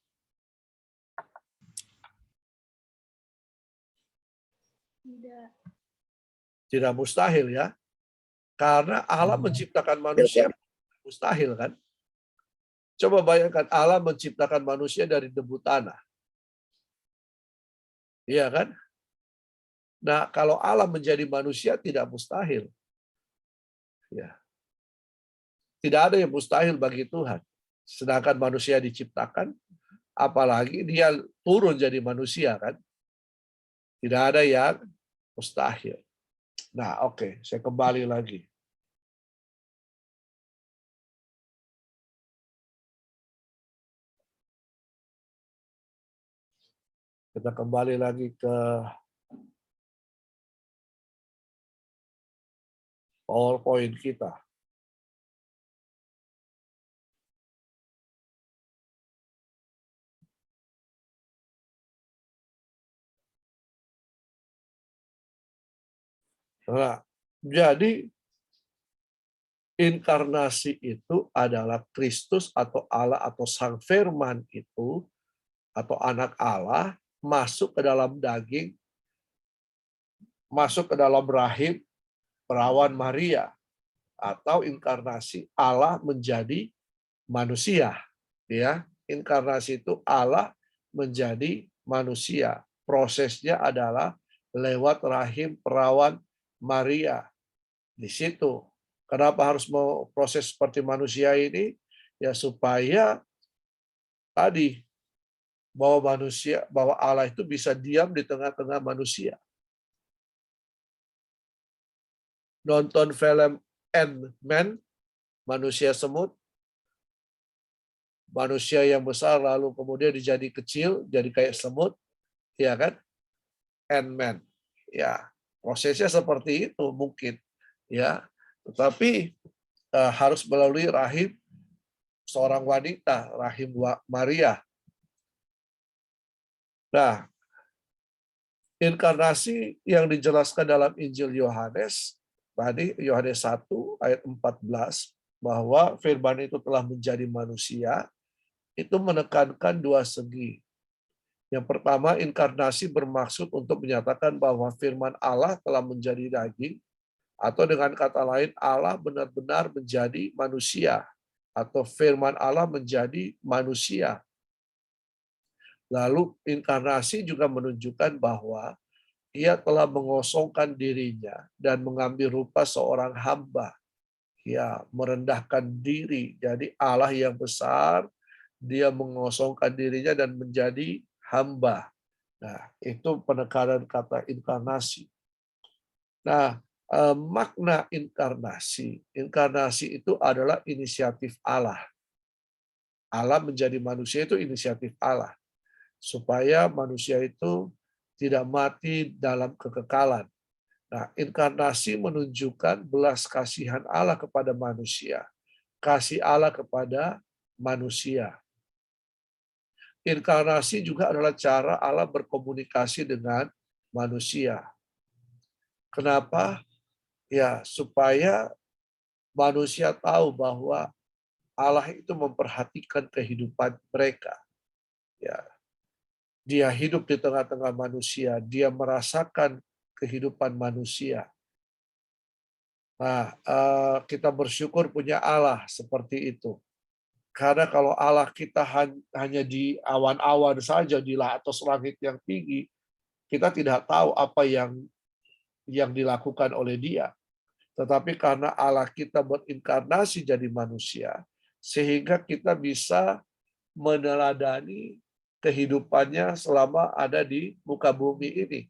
Tidak mustahil ya. Karena Allah menciptakan manusia mustahil kan? Coba bayangkan Allah menciptakan manusia dari debu tanah. Iya kan? Nah, kalau Allah menjadi manusia tidak mustahil. Ya. Tidak ada yang mustahil bagi Tuhan. Sedangkan manusia diciptakan, apalagi dia turun jadi manusia kan? Tidak ada yang mustahil. Nah, oke, saya kembali lagi. Kita kembali lagi ke PowerPoint kita. Nah, jadi inkarnasi itu adalah Kristus atau Allah atau Sang Firman itu atau anak Allah masuk ke dalam daging, masuk ke dalam rahim perawan Maria, atau inkarnasi Allah menjadi manusia. Ya, inkarnasi itu Allah menjadi manusia. Prosesnya adalah lewat rahim perawan Maria. Di situ. Kenapa harus mau proses seperti manusia ini? Ya supaya tadi bahwa Allah itu bisa diam di tengah-tengah manusia. Nonton film Ant-Man, manusia semut, manusia yang besar lalu kemudian jadi kecil, jadi kayak semut, ya kan? Ant-Man. Ya, Prosesnya seperti itu mungkin, ya. Tetapi harus melalui rahim seorang wanita, rahim Maria. Nah, inkarnasi yang dijelaskan dalam Injil Yohanes, tadi Yohanes 1 ayat 14, bahwa firman itu telah menjadi manusia, itu menekankan dua segi. Yang pertama, inkarnasi bermaksud untuk menyatakan bahwa firman Allah telah menjadi daging, atau dengan kata lain, Allah benar-benar menjadi manusia, atau firman Allah menjadi manusia. Lalu inkarnasi juga menunjukkan bahwa ia telah mengosongkan dirinya dan mengambil rupa seorang hamba. Ya, merendahkan diri. Jadi Allah yang besar, dia mengosongkan dirinya dan menjadi hamba. Nah, itu penekanan kata inkarnasi. Nah, makna inkarnasi. Inkarnasi itu adalah inisiatif Allah. Allah menjadi manusia itu inisiatif Allah. Supaya manusia itu tidak mati dalam kekekalan. Nah, inkarnasi menunjukkan belas kasihan Allah kepada manusia. Kasih Allah kepada manusia. Inkarnasi juga adalah cara Allah berkomunikasi dengan manusia. Kenapa? Ya, supaya manusia tahu bahwa Allah itu memperhatikan kehidupan mereka. Ya, dia hidup di tengah-tengah manusia, dia merasakan kehidupan manusia. Nah, kita bersyukur punya Allah seperti itu. Karena kalau Allah kita hanya di awan-awan saja, di atas langit yang tinggi, kita tidak tahu apa yang dilakukan oleh Dia. Tetapi karena Allah kita berinkarnasi jadi manusia, sehingga kita bisa meneladani kehidupannya selama ada di muka bumi ini.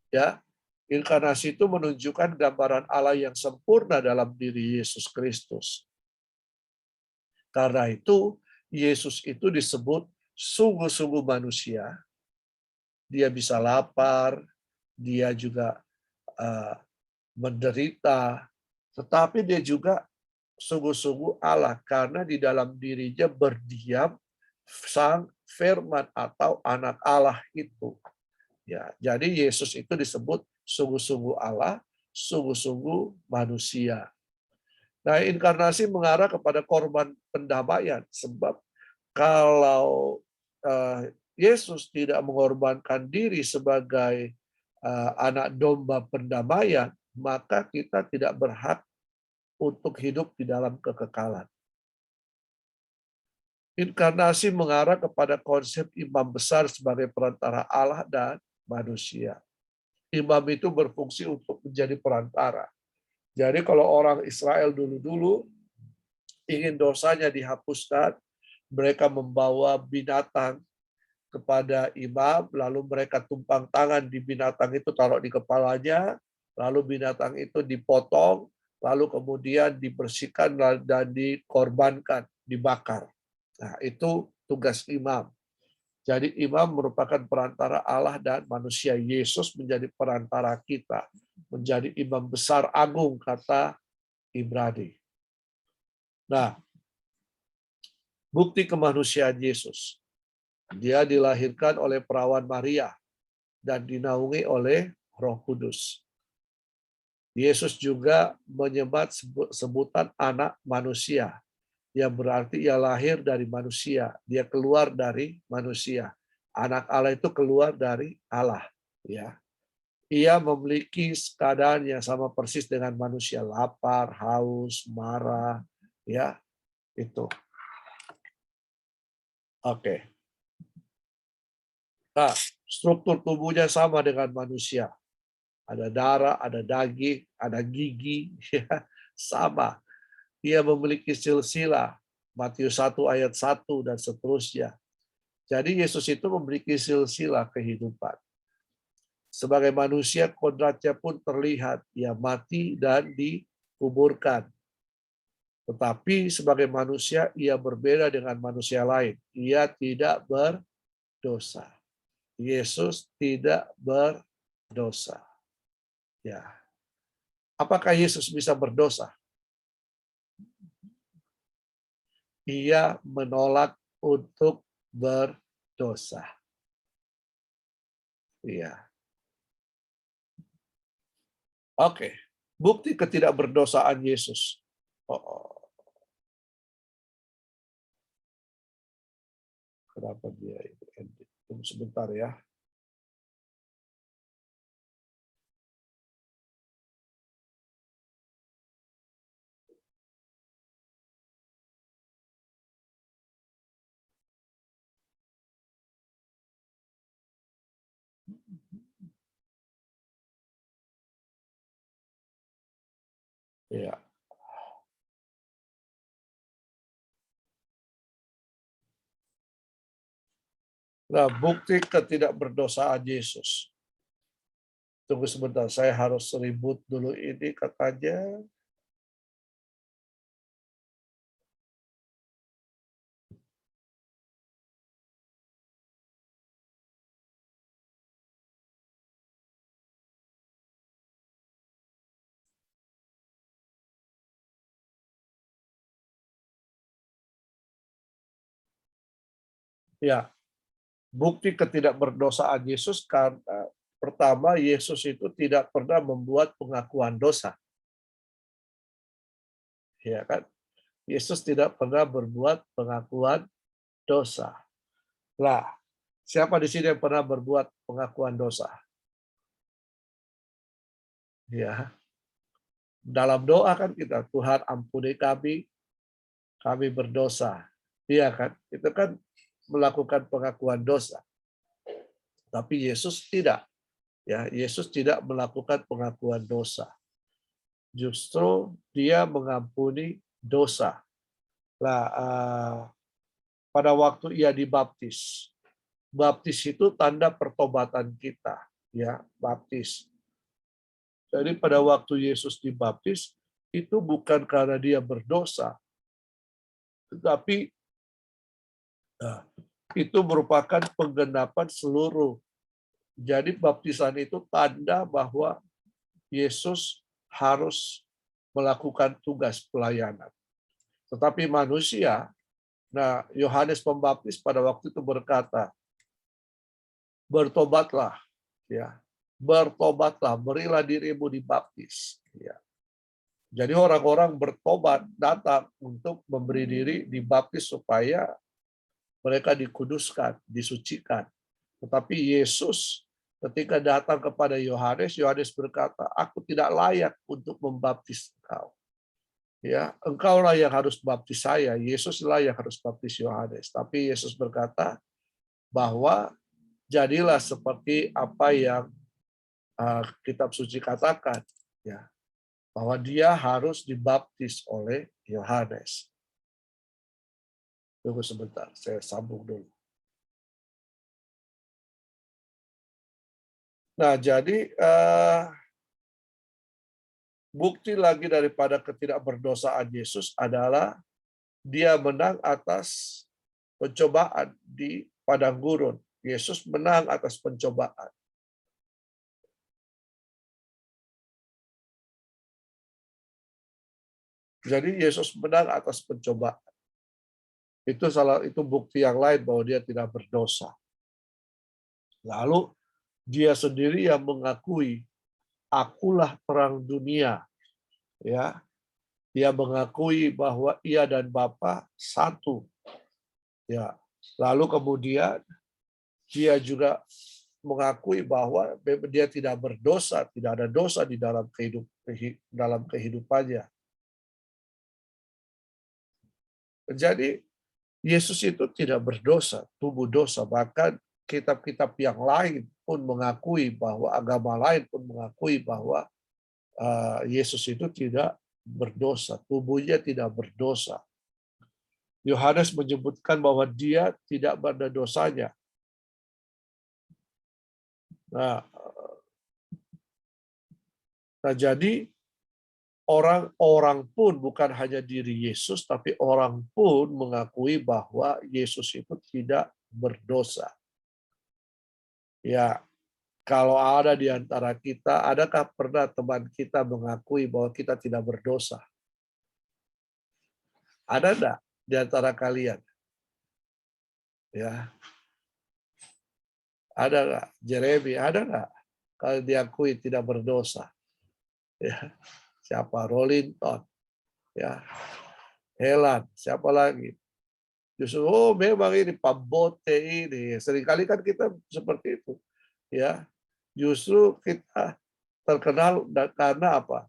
Ya, inkarnasi itu menunjukkan gambaran Allah yang sempurna dalam diri Yesus Kristus. Karena itu, Yesus itu disebut sungguh-sungguh manusia. Dia bisa lapar, dia juga menderita, tetapi dia juga sungguh-sungguh Allah, karena di dalam dirinya berdiam Sang Firman atau Anak Allah itu. Ya, jadi Yesus itu disebut sungguh-sungguh Allah, sungguh-sungguh manusia. Nah, inkarnasi mengarah kepada korban pendamaian, sebab kalau Yesus tidak mengorbankan diri sebagai anak domba pendamaian, maka kita tidak berhak untuk hidup di dalam kekekalan. Inkarnasi mengarah kepada konsep imam besar sebagai perantara Allah dan manusia. Imam itu berfungsi untuk menjadi perantara. Jadi kalau orang Israel dulu-dulu ingin dosanya dihapuskan, mereka membawa binatang kepada imam, lalu mereka tumpang tangan di binatang itu, taruh di kepalanya, lalu binatang itu dipotong, lalu kemudian dibersihkan dan dikorbankan, dibakar. Nah, itu tugas imam. Jadi imam merupakan perantara Allah dan manusia. Yesus menjadi perantara kita, menjadi imam besar agung, kata Ibrani. Nah, bukti kemanusiaan Yesus. Dia dilahirkan oleh perawan Maria dan dinaungi oleh Roh Kudus. Yesus juga menyebat sebutan anak manusia, yang berarti ia lahir dari manusia, dia keluar dari manusia. Anak Allah itu keluar dari Allah, ya. Ia memiliki keadaan yang sama persis dengan manusia, lapar, haus, marah, ya, itu. Oke. Nah, struktur tubuhnya sama dengan manusia. Ada darah, ada daging, ada gigi, ya, sama. Ia memiliki silsilah, Matius 1 ayat 1 dan seterusnya. Jadi Yesus itu memiliki silsilah kehidupan. Sebagai manusia, kodratnya pun terlihat. Ia mati dan dikuburkan. Tetapi sebagai manusia, ia berbeda dengan manusia lain. Ia tidak berdosa. Yesus tidak berdosa. Ya. Apakah Yesus bisa berdosa? Ia menolak untuk berdosa. Iya. Oke. Bukti ketidakberdosaan Yesus. Oh. Kenapa dia itu? Tunggu sebentar ya. Ya. Nah, bukti ketidakberdosaan Yesus. Tunggu sebentar, saya harus ribut dulu ini katanya. Ya, bukti ketidakberdosaan Yesus karena pertama Yesus itu tidak pernah membuat pengakuan dosa. Ya kan? Yesus tidak pernah berbuat pengakuan dosa. Lah, siapa di sini yang pernah berbuat pengakuan dosa? Ya. Dalam doa kan kita, Tuhan ampuni kami berdosa. Iya kan? Itu kan melakukan pengakuan dosa. Tapi Yesus tidak. Ya, Yesus tidak melakukan pengakuan dosa. Justru dia mengampuni dosa. Lah, pada waktu ia dibaptis, baptis itu tanda pertobatan kita, ya, baptis. Jadi pada waktu Yesus dibaptis itu bukan karena dia berdosa, tetapi itu merupakan penggenapan seluruh. Jadi baptisan itu tanda bahwa Yesus harus melakukan tugas pelayanan. Tetapi manusia, nah Yohanes Pembaptis pada waktu itu berkata, bertobatlah, ya, bertobatlah, berilah dirimu dibaptis. Ya. Jadi orang-orang bertobat datang untuk memberi diri dibaptis supaya mereka dikuduskan, disucikan. Tetapi Yesus ketika datang kepada Yohanes, Yohanes berkata, aku tidak layak untuk membaptis engkau. Ya, engkaulah yang harus baptis saya, Yesuslah yang harus baptis Yohanes. Tapi Yesus berkata bahwa jadilah seperti apa yang kitab suci katakan, ya, bahwa dia harus dibaptis oleh Yohanes. Tunggu sebentar, saya sambung dulu. Nah, jadi bukti lagi daripada ketidakberdosaan Yesus adalah dia menang atas pencobaan di padang gurun. Yesus menang atas pencobaan. Jadi Yesus menang atas pencobaan. Itu bukti yang lain bahwa dia tidak berdosa. Lalu dia sendiri yang mengakui, akulah terang dunia. Ya, dia mengakui bahwa ia dan Bapa satu. Ya, lalu kemudian dia juga mengakui bahwa dia tidak berdosa, tidak ada dosa di dalam kehidupannya. Jadi Yesus itu tidak berdosa, tubuh dosa. Bahkan kitab-kitab yang lain pun mengakui bahwa agama lain pun mengakui bahwa Yesus itu tidak berdosa, tubuhnya tidak berdosa. Yohanes menyebutkan bahwa dia tidak ada dosanya. Nah, jadi orang-orang pun bukan hanya diri Yesus, tapi orang pun mengakui bahwa Yesus itu tidak berdosa. Ya, Kalau ada di antara kita, adakah pernah teman kita mengakui bahwa kita tidak berdosa? Ada enggak di antara kalian? Ya, ada enggak? Jeremy, ada enggak? Kalau diakui tidak berdosa. Ya, siapa? Rolinton. Ya, Helan, siapa lagi? Justru, oh memang ini Pambote ini. Seringkali kan kita seperti itu. Ya, justru kita terkenal karena apa?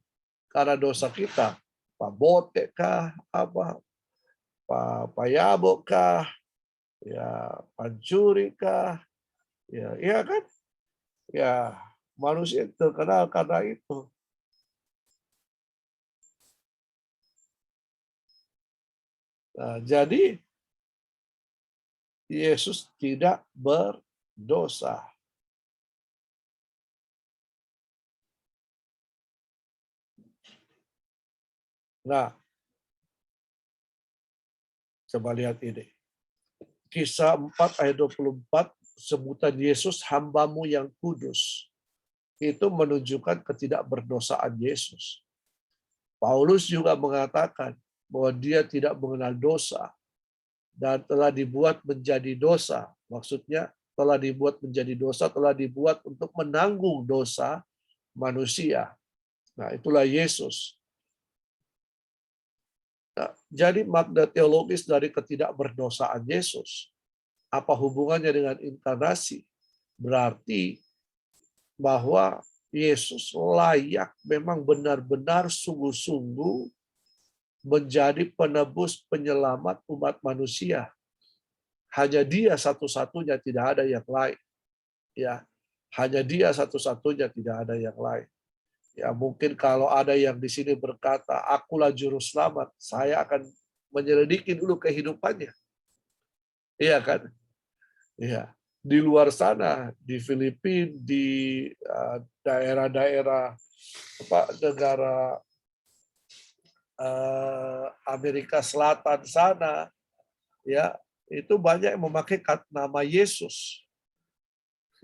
Karena dosa kita. Pambote kah? Apa? Payabo kah? Ya, pancuri kah? Ya, iya kan? Ya, manusia terkenal karena itu. Nah, jadi Yesus tidak berdosa. Nah, coba lihat ini. Kisah 4 ayat 24, sebutan Yesus hambamu yang kudus. Itu menunjukkan ketidakberdosaan Yesus. Paulus juga mengatakan bahwa dia tidak mengenal dosa dan telah dibuat menjadi dosa. Maksudnya telah dibuat menjadi dosa, telah dibuat untuk menanggung dosa manusia. Nah, itulah Yesus. Nah, jadi makna teologis dari ketidakberdosaan Yesus, apa hubungannya dengan inkarnasi? Berarti bahwa Yesus layak memang benar-benar sungguh-sungguh menjadi penebus penyelamat umat manusia. Hanya dia satu-satunya, tidak ada yang lain. Ya, hanya dia satu-satunya, tidak ada yang lain. Ya, mungkin kalau ada yang di sini berkata, akulah juru selamat, saya akan menyelidiki dulu kehidupannya. Iya kan? Iya. Di luar sana, di Filipina, di daerah-daerah negara Amerika Selatan sana, ya itu banyak yang memakai nama Yesus.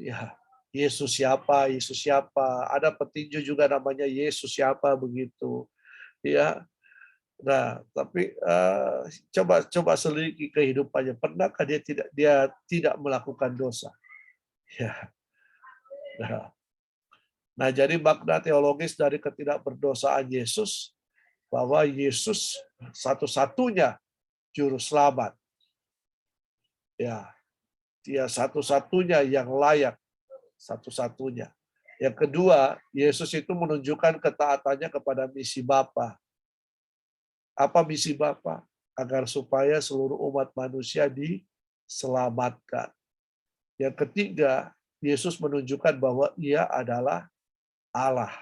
Ya, Yesus siapa? Yesus siapa? Ada petinju juga namanya Yesus siapa begitu. Ya, nah tapi coba selidiki kehidupannya. Pernahkah dia tidak melakukan dosa? Ya. Nah, jadi makna teologis dari ketidakberdosaan Yesus bahwa Yesus satu-satunya juru selamat. Ya, dia satu-satunya yang layak, satu-satunya. Yang kedua, Yesus itu menunjukkan ketaatannya kepada misi Bapa. Apa misi Bapa? Agar supaya seluruh umat manusia diselamatkan. Yang ketiga, Yesus menunjukkan bahwa ia adalah Allah.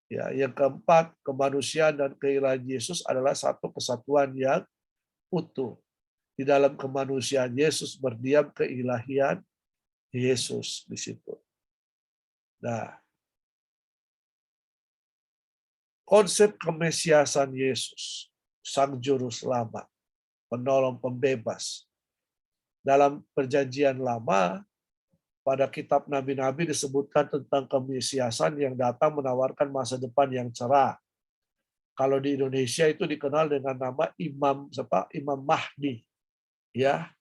Ya, yang keempat, kemanusiaan dan keilahian Yesus adalah satu kesatuan yang utuh. Di dalam kemanusiaan Yesus berdiam keilahian Yesus di situ. Nah, konsep kemesiasan Yesus, Sang Juru Selamat, penolong pembebas. Dalam perjanjian lama, pada kitab Nabi-Nabi disebutkan tentang kemesiasan yang datang menawarkan masa depan yang cerah. Kalau di Indonesia itu dikenal dengan nama Imam Mahdi. Ya,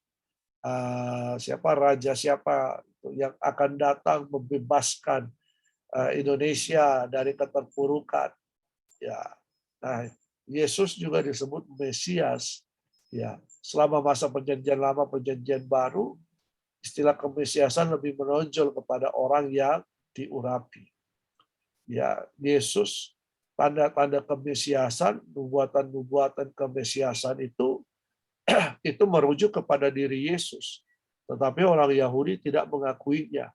siapa raja siapa yang akan datang membebaskan Indonesia dari keterpurukan. Ya, nah Yesus juga disebut Mesias. Ya, selama masa perjanjian lama, perjanjian baru, istilah kemesiasan lebih menonjol kepada orang yang diurapi. Ya, Yesus, tanda-tanda kemesiasan, nubuatan-nubuatan kemesiasan itu merujuk kepada diri Yesus. Tetapi orang Yahudi tidak mengakuinya.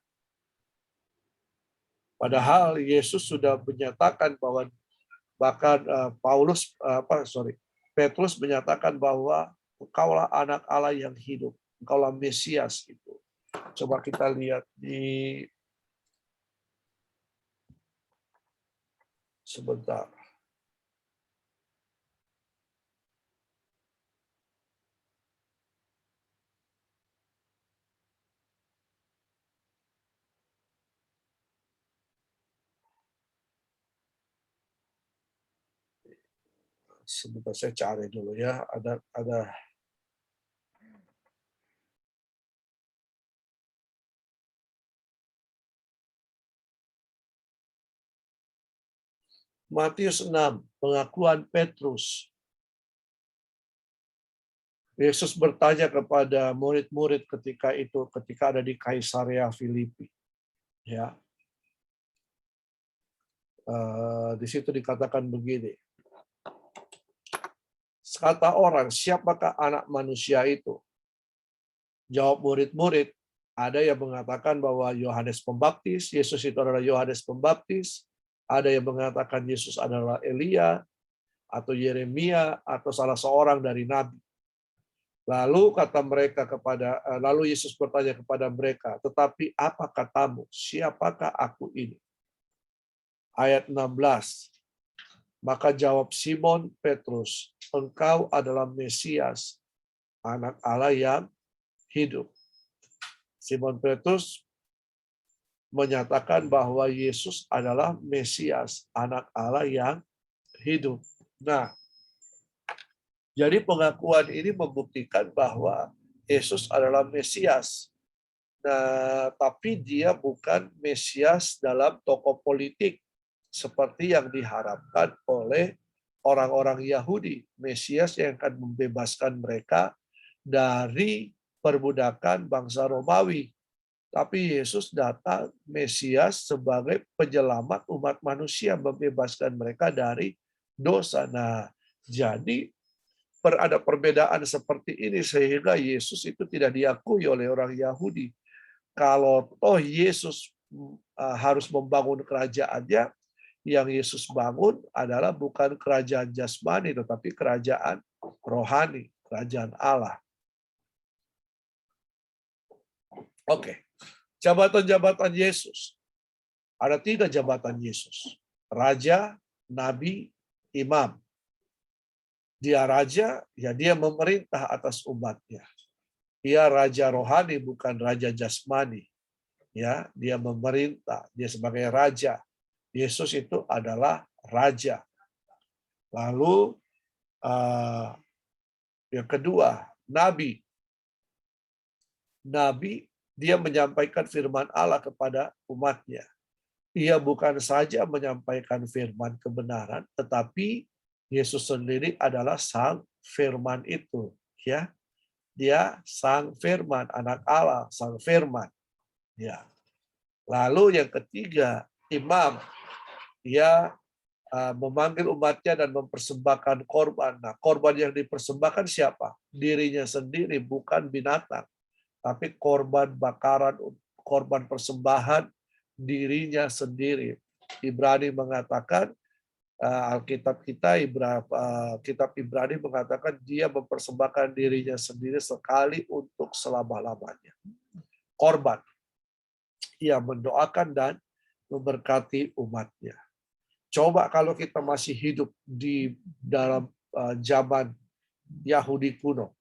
Padahal Yesus sudah menyatakan bahwa bahkan Petrus menyatakan bahwa engkaulah anak Allah yang hidup, engkaulah Mesias itu. Coba kita lihat di sebentar. Sebentar saya cari dulu ya. Ada Matius 6, pengakuan Petrus. Yesus bertanya kepada murid-murid ketika ada di Kaisarea Filipi. Ya. Di situ dikatakan begini. Kata orang, siapakah anak manusia itu? Jawab murid-murid, ada yang mengatakan bahwa Yohanes Pembaptis, Yesus itu adalah Yohanes Pembaptis. Ada yang mengatakan Yesus adalah Elia, atau Yeremia, atau salah seorang dari nabi. Lalu lalu Yesus bertanya kepada mereka, tetapi apa katamu? Siapakah aku ini? Ayat 16. Maka jawab Simon Petrus, engkau adalah Mesias, anak Allah yang hidup. Simon Petrus menyatakan bahwa Yesus adalah Mesias, anak Allah yang hidup. Nah, jadi pengakuan ini membuktikan bahwa Yesus adalah Mesias. Nah, tapi dia bukan Mesias dalam tokoh politik seperti yang diharapkan oleh orang-orang Yahudi. Mesias yang akan membebaskan mereka dari perbudakan bangsa Romawi. Tapi Yesus datang Mesias sebagai penyelamat umat manusia, membebaskan mereka dari dosa. Nah, jadi ada perbedaan seperti ini sehingga Yesus itu tidak diakui oleh orang Yahudi. Kalau Yesus harus membangun kerajaannya, yang Yesus bangun adalah bukan kerajaan jasmani, tetapi kerajaan rohani, kerajaan Allah. Oke. Jabatan-jabatan Yesus. Ada 3 jabatan Yesus. Raja, Nabi, Imam. Dia raja, ya dia memerintah atas umatnya. Dia raja rohani, bukan raja jasmani. Ya, dia memerintah. Dia sebagai raja. Yesus itu adalah raja. Lalu yang kedua, Nabi. Nabi, dia menyampaikan firman Allah kepada umatnya. Ia bukan saja menyampaikan firman kebenaran, tetapi Yesus sendiri adalah sang firman itu. Ya, dia sang firman, anak Allah, sang firman. Ya. Lalu yang ketiga, imam. Dia memanggil umatnya dan mempersembahkan korban. Nah, korban yang dipersembahkan siapa? Dirinya sendiri, bukan binatang. Tapi korban bakaran, korban persembahan dirinya sendiri. Ibrani mengatakan, Alkitab kita, kitab Ibrani mengatakan dia mempersembahkan dirinya sendiri sekali untuk selama-lamanya. Korban. Ia mendoakan dan memberkati umatnya. Coba kalau kita masih hidup di dalam zaman Yahudi kuno,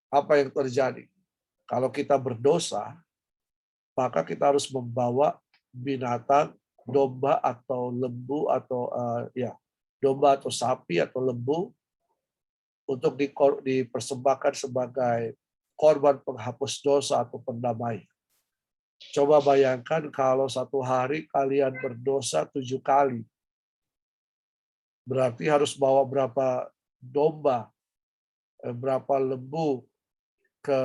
apa yang terjadi? Kalau kita berdosa, maka kita harus membawa binatang, domba atau lembu atau domba atau sapi atau lembu untuk dipersembahkan sebagai korban penghapus dosa atau pendamai. Coba bayangkan kalau satu hari kalian berdosa 7 kali. Berarti harus bawa berapa domba, berapa lembu ke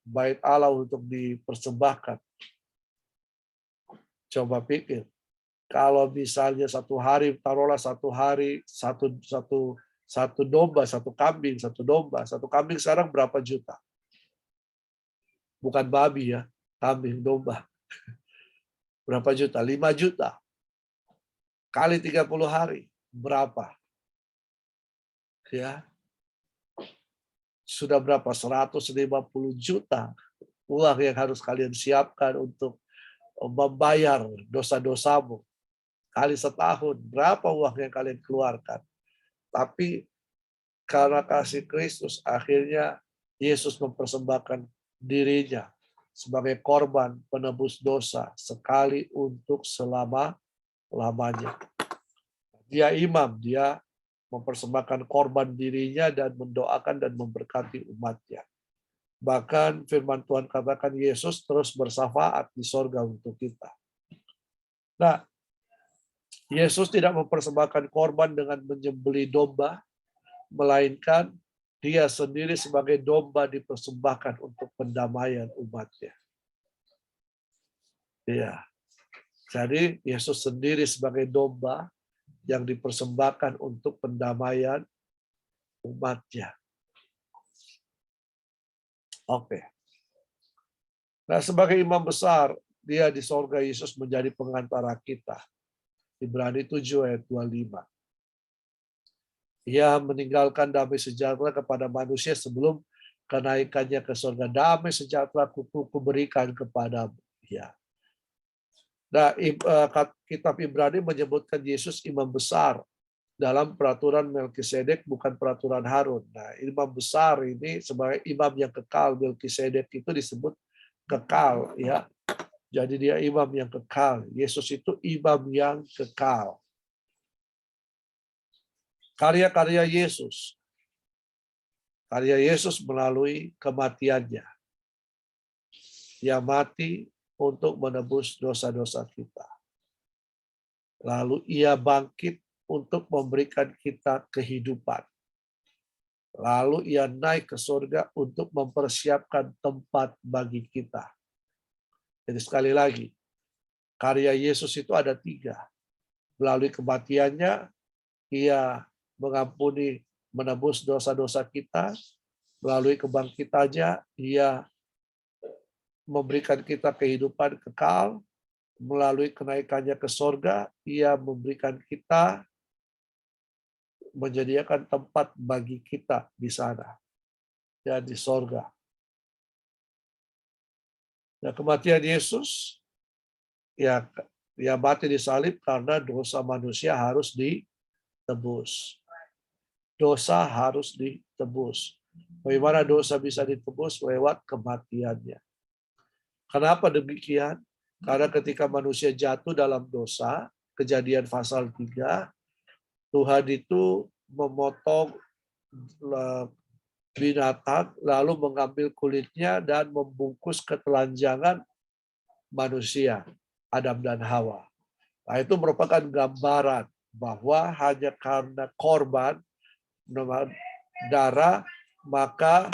bait Allah untuk dipersembahkan. Coba pikir, kalau misalnya satu hari, taruhlah satu hari, satu domba, satu kambing, satu domba, satu kambing sekarang berapa juta? Bukan babi ya, kambing, domba. Berapa juta? 5 juta. Kali 30 hari, berapa? Ya, sudah berapa? 150 juta uang yang harus kalian siapkan untuk membayar dosa-dosamu. Kali setahun, berapa uang yang kalian keluarkan? Tapi karena kasih Kristus, akhirnya Yesus mempersembahkan dirinya sebagai korban penebus dosa sekali untuk selama-lamanya. Dia imam, dia mempersembahkan korban dirinya dan mendoakan dan memberkati umatnya. Bahkan firman Tuhan katakan Yesus terus bersyafaat di sorga untuk kita. Nah, Yesus tidak mempersembahkan korban dengan menyembelih domba, melainkan dia sendiri sebagai domba dipersembahkan untuk pendamaian umatnya. Iya. Jadi Yesus sendiri sebagai domba yang dipersembahkan untuk pendamaian umatnya. Oke. Nah, sebagai imam besar, dia di sorga Yesus menjadi pengantara kita. Ibrani 7 ayat 25. Ia meninggalkan damai sejahtera kepada manusia sebelum kenaikannya ke sorga. Damai sejahtera kuberikan kepadamu. Ya. Nah, kitab Ibrani menyebutkan Yesus imam besar dalam peraturan Melkisedek, bukan peraturan Harun. Nah, imam besar ini sebagai imam yang kekal. Melkisedek itu disebut kekal, ya. Jadi dia imam yang kekal. Yesus itu imam yang kekal. Karya-karya Yesus. Karya Yesus melalui kematiannya. Ia mati untuk menebus dosa-dosa kita. Lalu ia bangkit untuk memberikan kita kehidupan. Lalu ia naik ke surga untuk mempersiapkan tempat bagi kita. Jadi sekali lagi, karya Yesus itu ada 3. Melalui kematiannya, ia mengampuni, menebus dosa-dosa kita. Melalui kebangkitannya, ia memberikan kita kehidupan kekal. Melalui kenaikannya ke surga, ia memberikan kita, menyediakan tempat bagi kita di sana, ya, di sorga. Nah, kematian Yesus, ya mati di salib karena dosa manusia harus ditebus. Dosa harus ditebus. Bagaimana dosa bisa ditebus? Lewat kematiannya. Kenapa demikian? Karena ketika manusia jatuh dalam dosa, Kejadian pasal 3, Tuhan itu memotong binatang, lalu mengambil kulitnya dan membungkus ketelanjangan manusia, Adam dan Hawa. Nah, itu merupakan gambaran bahwa hanya karena korban darah, maka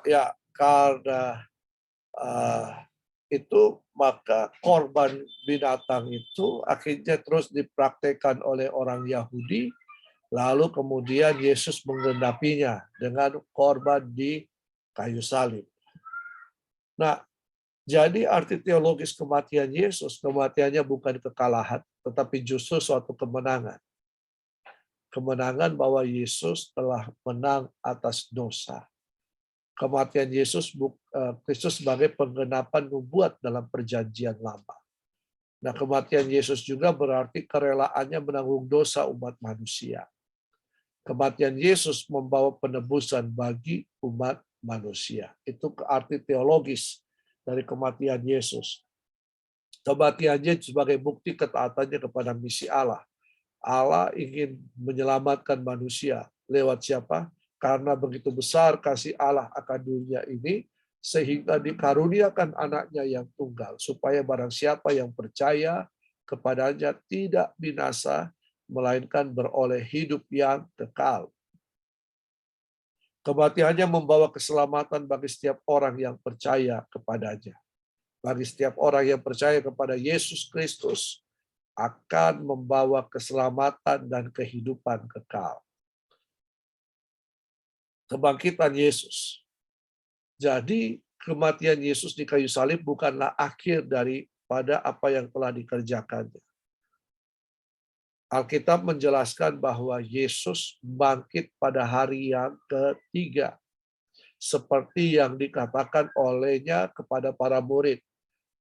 ya karena itu maka korban binatang itu akhirnya terus dipraktekkan oleh orang Yahudi, lalu kemudian Yesus menggenapinya dengan korban di kayu salib. Nah, jadi arti teologis kematian Yesus, kematiannya bukan kekalahan, tetapi justru suatu kemenangan. Kemenangan bahwa Yesus telah menang atas dosa. Kematian Yesus Kristus sebagai penggenapan nubuat dalam perjanjian lama. Nah, kematian Yesus juga berarti kerelaannya menanggung dosa umat manusia. Kematian Yesus membawa penebusan bagi umat manusia. Itu arti teologis dari kematian Yesus. Kematiannya sebagai bukti ketaatannya kepada misi Allah. Allah ingin menyelamatkan manusia lewat siapa? Karena begitu besar kasih Allah akan dunia ini, sehingga dikaruniakan anaknya yang tunggal, supaya barang siapa yang percaya kepadanya tidak binasa, melainkan beroleh hidup yang kekal. Kematiannya membawa keselamatan bagi setiap orang yang percaya kepadanya. Bagi setiap orang yang percaya kepada Yesus Kristus, akan membawa keselamatan dan kehidupan kekal. Kebangkitan Yesus. Jadi kematian Yesus di kayu salib bukanlah akhir daripada apa yang telah dikerjakannya. Alkitab menjelaskan bahwa Yesus bangkit pada hari yang ketiga, seperti yang dikatakan olehnya kepada para murid.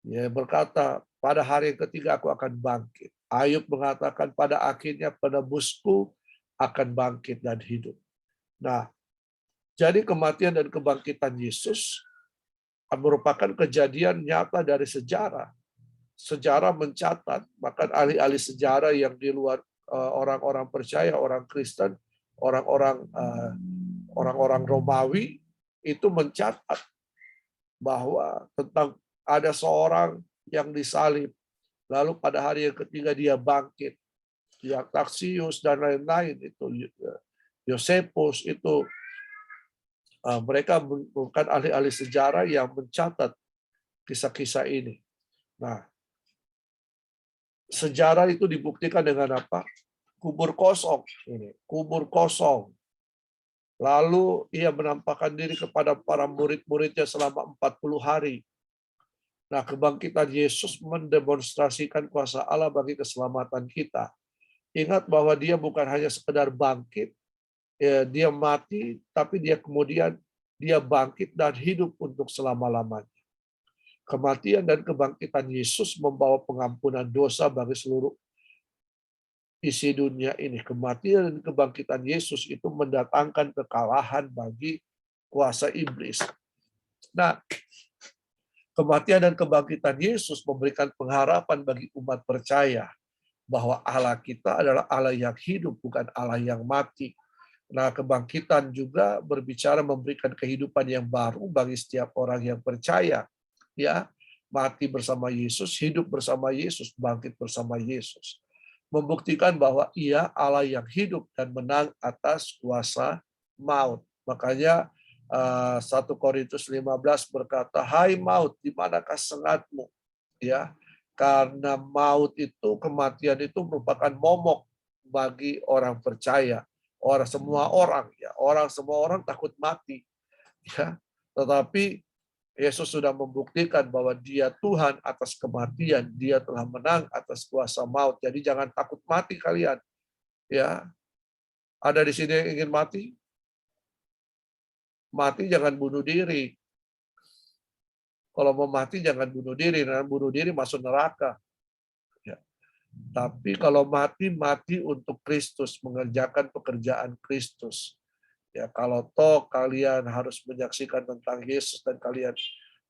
Ia berkata pada hari yang ketiga aku akan bangkit. Ayub mengatakan pada akhirnya penebusku akan bangkit dan hidup. Nah, jadi kematian dan kebangkitan Yesus merupakan kejadian nyata dari sejarah. Sejarah mencatat, bahkan ahli-ahli sejarah yang di luar orang-orang percaya, orang Kristen, orang-orang Romawi itu mencatat bahwa tentang ada seorang yang disalib, lalu pada hari yang ketiga dia bangkit. Yang Taksius dan lain-lain itu, Yosepus itu, mereka bukan ahli-ahli sejarah yang mencatat kisah-kisah ini. Nah, sejarah itu dibuktikan dengan apa? Kubur kosong. Ini, kubur kosong. Lalu ia menampakkan diri kepada para murid-muridnya selama 40 hari. Nah, kebangkitan Yesus mendemonstrasikan kuasa Allah bagi keselamatan kita. Ingat bahwa dia bukan hanya sekedar bangkit, ya, dia mati, tapi dia kemudian dia bangkit dan hidup untuk selama-lamanya. Kematian dan kebangkitan Yesus membawa pengampunan dosa bagi seluruh isi dunia ini. Kematian dan kebangkitan Yesus itu mendatangkan kekalahan bagi kuasa iblis. Nah, kematian dan kebangkitan Yesus memberikan pengharapan bagi umat percaya bahwa Allah kita adalah Allah yang hidup, bukan Allah yang mati. Nah, kebangkitan juga berbicara memberikan kehidupan yang baru bagi setiap orang yang percaya. Ya, mati bersama Yesus, hidup bersama Yesus, bangkit bersama Yesus. Membuktikan bahwa ia Allah yang hidup dan menang atas kuasa maut. Makanya 1 Korintus 15 berkata, "Hai maut, di manakah sengatmu?" Ya, karena maut itu, kematian itu merupakan momok bagi orang percaya. Semua orang takut mati. Ya, tetapi Yesus sudah membuktikan bahwa dia Tuhan atas kematian, dia telah menang atas kuasa maut. Jadi jangan takut mati kalian. Ya, ada di sini yang ingin mati? Mati jangan bunuh diri. Kalau mau mati jangan bunuh diri, dan bunuh diri masuk neraka. Ya. Tapi kalau mati, mati untuk Kristus, mengerjakan pekerjaan Kristus. Ya, kalau toh kalian harus menyaksikan tentang Yesus dan kalian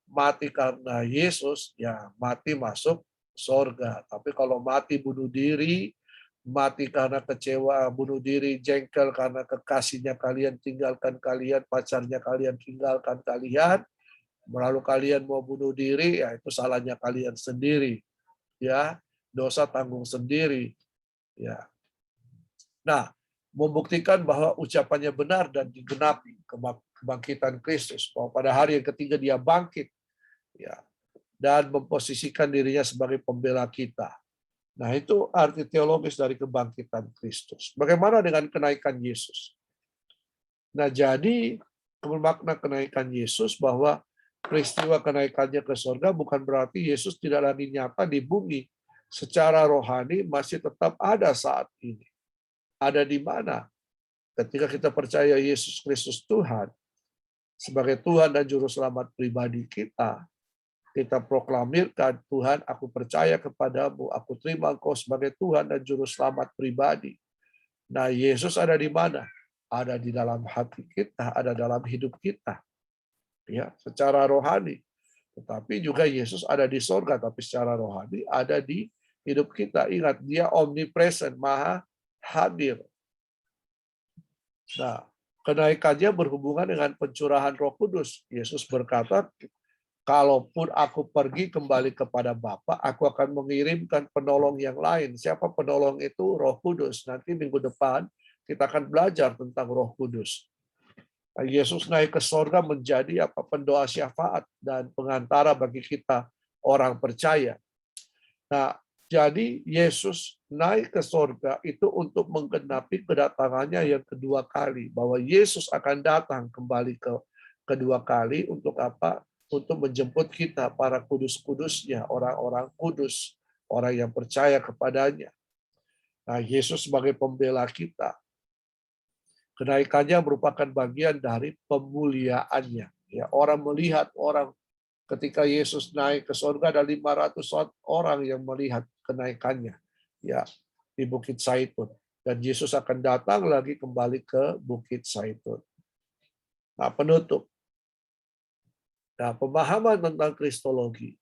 mati karena Yesus, ya mati masuk surga. Tapi kalau mati bunuh diri, mati karena kecewa, bunuh diri, jengkel karena kekasihnya kalian tinggalkan kalian, pacarnya kalian tinggalkan kalian, lalu kalian mau bunuh diri, ya itu salahnya kalian sendiri. Ya, dosa tanggung sendiri. Ya. Nah, membuktikan bahwa ucapannya benar dan digenapi, kebangkitan Kristus, bahwa pada hari yang ketiga dia bangkit, ya, dan memposisikan dirinya sebagai pembela kita. Nah, itu arti teologis dari kebangkitan Kristus. Bagaimana dengan kenaikan Yesus? Nah, jadi makna kenaikan Yesus bahwa peristiwa kenaikannya ke surga bukan berarti Yesus tidak lagi nyata di bumi. Secara rohani masih tetap ada saat ini. Ada di mana? Ketika kita percaya Yesus Kristus Tuhan, sebagai Tuhan dan Juru Selamat pribadi kita proklamirkan, Tuhan, aku percaya kepadamu, aku terima Engkau sebagai Tuhan dan Juru Selamat pribadi. Nah, Yesus ada di mana? Ada di dalam hati kita, ada dalam hidup kita. Ya, secara rohani. Tetapi juga Yesus ada di sorga, tapi secara rohani ada di hidup kita. Ingat, dia omnipresent, maha hadir. Nah, kenaikannya berhubungan dengan pencurahan Roh Kudus. Yesus berkata, kalaupun aku pergi kembali kepada Bapa, aku akan mengirimkan penolong yang lain. Siapa penolong itu? Roh Kudus. Nanti minggu depan kita akan belajar tentang Roh Kudus. Yesus naik ke sorga menjadi pendoa syafaat dan pengantara bagi kita orang percaya. Nah, jadi Yesus naik ke sorga itu untuk menggenapi kedatangannya yang kedua kali. Bahwa Yesus akan datang kembali ke kedua kali untuk apa? Untuk menjemput kita, para kudus-kudusnya, orang-orang kudus, orang yang percaya kepadanya. Nah, Yesus sebagai pembela kita. Kenaikannya merupakan bagian dari pemuliaannya. Ya, orang melihat orang Ketika Yesus naik ke surga, ada 500 orang yang melihat kenaikannya, ya, di Bukit Zaitun. Dan Yesus akan datang lagi kembali ke Bukit Zaitun. Nah, penutup. Nah, pemahaman tentang Kristologi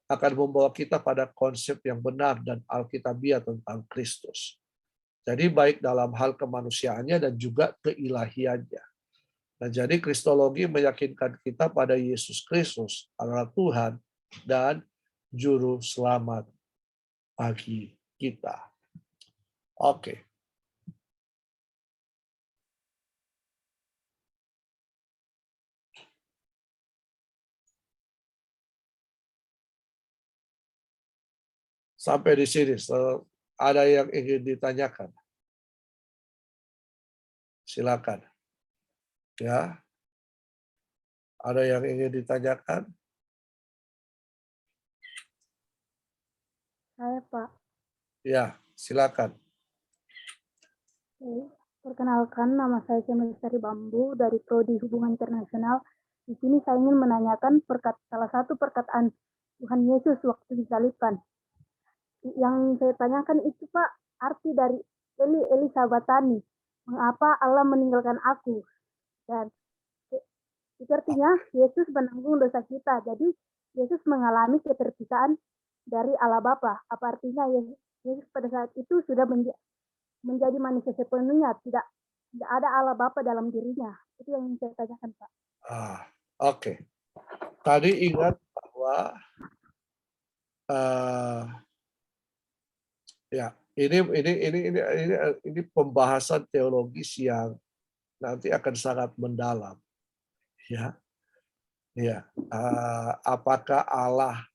akan membawa kita pada konsep yang benar dan alkitabiah tentang Kristus. Jadi baik dalam hal kemanusiaannya dan juga keilahiannya. Nah, jadi Kristologi meyakinkan kita pada Yesus Kristus adalah Tuhan dan Juru Selamat bagi kita. Oke. Sampai di sini, ada yang ingin ditanyakan? Silakan. Ya. Ada yang ingin ditanyakan? Saya Pak. Ya, silakan. Perkenalkan, nama saya Cemestari Bambu dari Prodi Hubungan Internasional. Di sini saya ingin menanyakan salah satu perkataan Tuhan Yesus waktu disalibkan. Yang saya tanyakan itu Pak, arti dari Eli Eli Sabatani, mengapa Allah meninggalkan aku? Dan itu artinya Yesus menanggung dosa kita. Jadi Yesus mengalami keterpisaan dari Allah Bapa. Apa artinya Yesus pada saat itu sudah menjadi manusia sepenuhnya, tidak ada Allah Bapa dalam dirinya. Itu yang saya tanyakan, Pak. Oke. Tadi ingat bahwa ya ini pembahasan teologis yang nanti akan sangat mendalam. Ya, apakah Allah,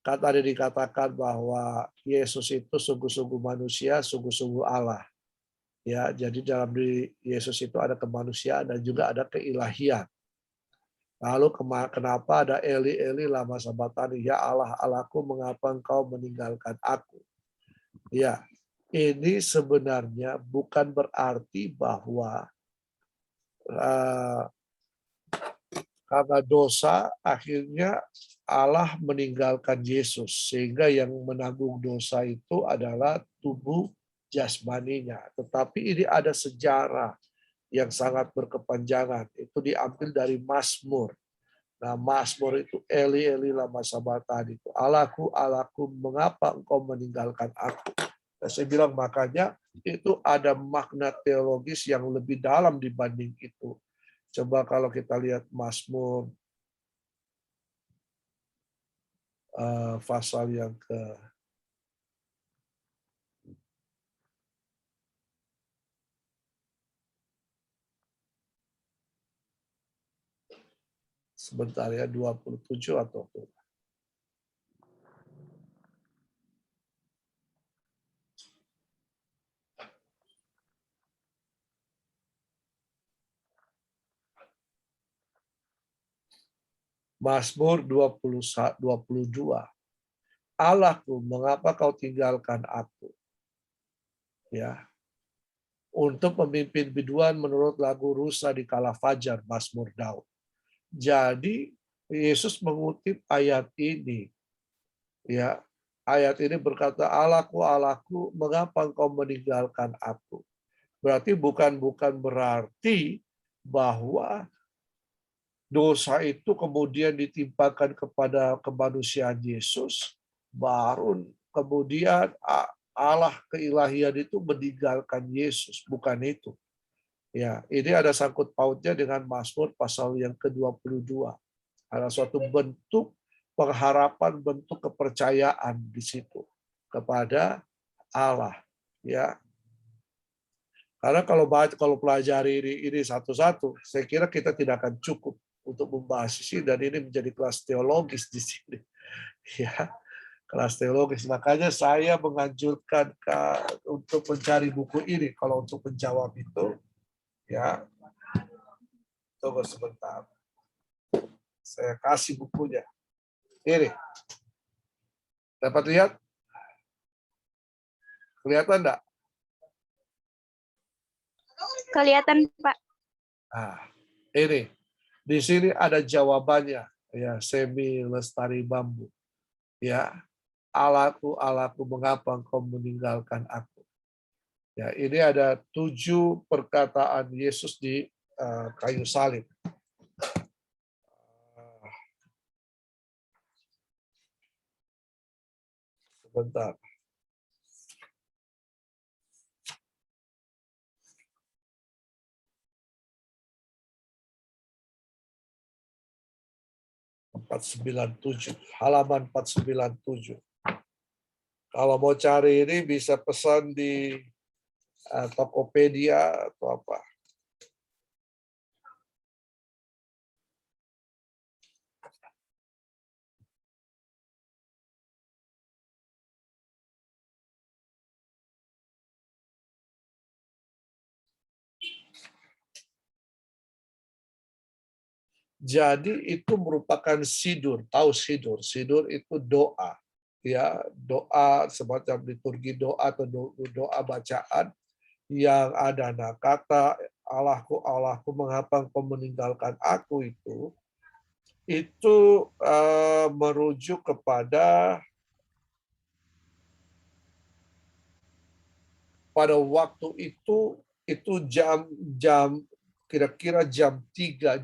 kan tadi dikatakan bahwa Yesus itu sungguh-sungguh manusia, sungguh-sungguh Allah. Ya, jadi dalam diri Yesus itu ada kemanusiaan dan juga ada keilahian. Lalu kenapa ada Eli Eli lama sabatani, ya Allah Allahku mengapa engkau meninggalkan aku? Ya, ini sebenarnya bukan berarti bahwa karena dosa akhirnya Allah meninggalkan Yesus, sehingga yang menanggung dosa itu adalah tubuh jasmaninya. Tetapi ini ada sejarah yang sangat berkepanjangan. Itu diambil dari Mazmur. Nah, Mazmur itu Eli Eli lama sabatani itu, Allahku Allahku mengapa engkau meninggalkan aku? Dan saya bilang makanya itu ada makna teologis yang lebih dalam dibanding itu. Coba kalau kita lihat Mazmur pasal yang sebentar ya 27 atau Mazmur 22. Allahku, mengapa kau tinggalkan aku? Ya. Untuk memimpin biduan menurut lagu Rusa di kala fajar, Mazmur Daud. Jadi Yesus mengutip ayat ini. Ya, ayat ini berkata, Allahku, Allahku, mengapa engkau meninggalkan aku? Berarti bukan berarti bahwa dosa itu kemudian ditimpakan kepada kemanusiaan Yesus, baru kemudian Allah keilahian itu meninggalkan Yesus, bukan itu. Ya, ini ada sangkut pautnya dengan Mazmur pasal yang ke-22. Ada suatu bentuk pengharapan, bentuk kepercayaan di situ kepada Allah, ya. Karena kalau pelajari ini satu-satu, saya kira kita tidak akan cukup untuk membahas ini, dan ini menjadi kelas teologis di sini. Ya, kelas teologis. Makanya saya menganjurkan untuk mencari buku ini. Kalau untuk menjawab itu, ya, tunggu sebentar. Saya kasih bukunya. Ini. Dapat lihat? Kelihatan enggak? Kelihatan, Pak. Nah, ini. Di sini ada jawabannya. Ya, Semi Lestari Bambu. Ya, Allahku, Allahku, mengapa engkau meninggalkan aku? Ya, ini ada 7 perkataan Yesus di kayu salib. Sebentar. Halaman 497. Kalau mau cari ini bisa pesan di Tokopedia atau apa. Jadi itu merupakan sidur, tahu sidur. Sidur itu doa. Ya, doa semacam liturgi doa atau doa bacaan yang ada kata Allahku, Allahku, mengapa engkau meninggalkan aku itu merujuk kepada pada waktu itu jam kira-kira jam 3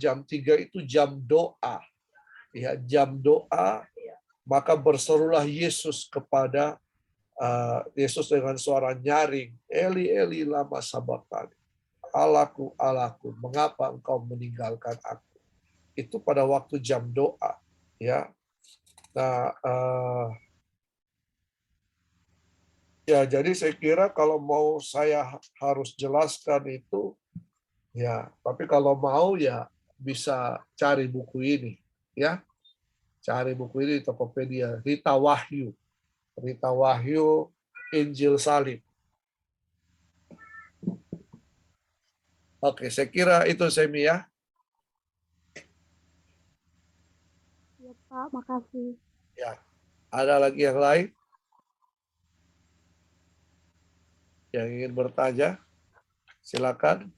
itu jam doa. Ya, jam doa, maka berserulah Yesus kepada Yesus dengan suara nyaring, Eli Eli lama sabachthani. Allahku, Allahku, mengapa engkau meninggalkan aku? Itu pada waktu jam doa, ya. Nah, ya, jadi saya kira kalau mau saya harus jelaskan itu, ya. Tapi kalau mau ya bisa cari buku ini, ya. Cari buku ini di Tokopedia, Rita Wahyu, Injil Salib. Oke, saya kira itu Semi ya. Ya Pak, makasih. Ya, ada lagi yang lain yang ingin bertanya? Silakan.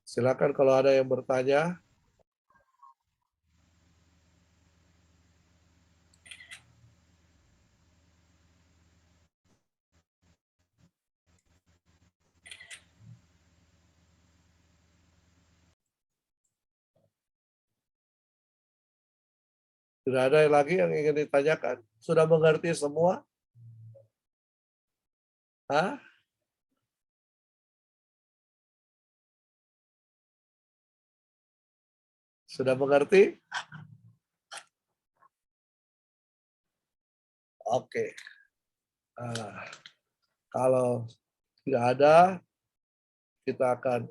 Silakan kalau ada yang bertanya. Sudah ada lagi yang ingin ditanyakan? Sudah mengerti semua? Hah? Sudah mengerti? Oke. Kalau tidak ada, kita akan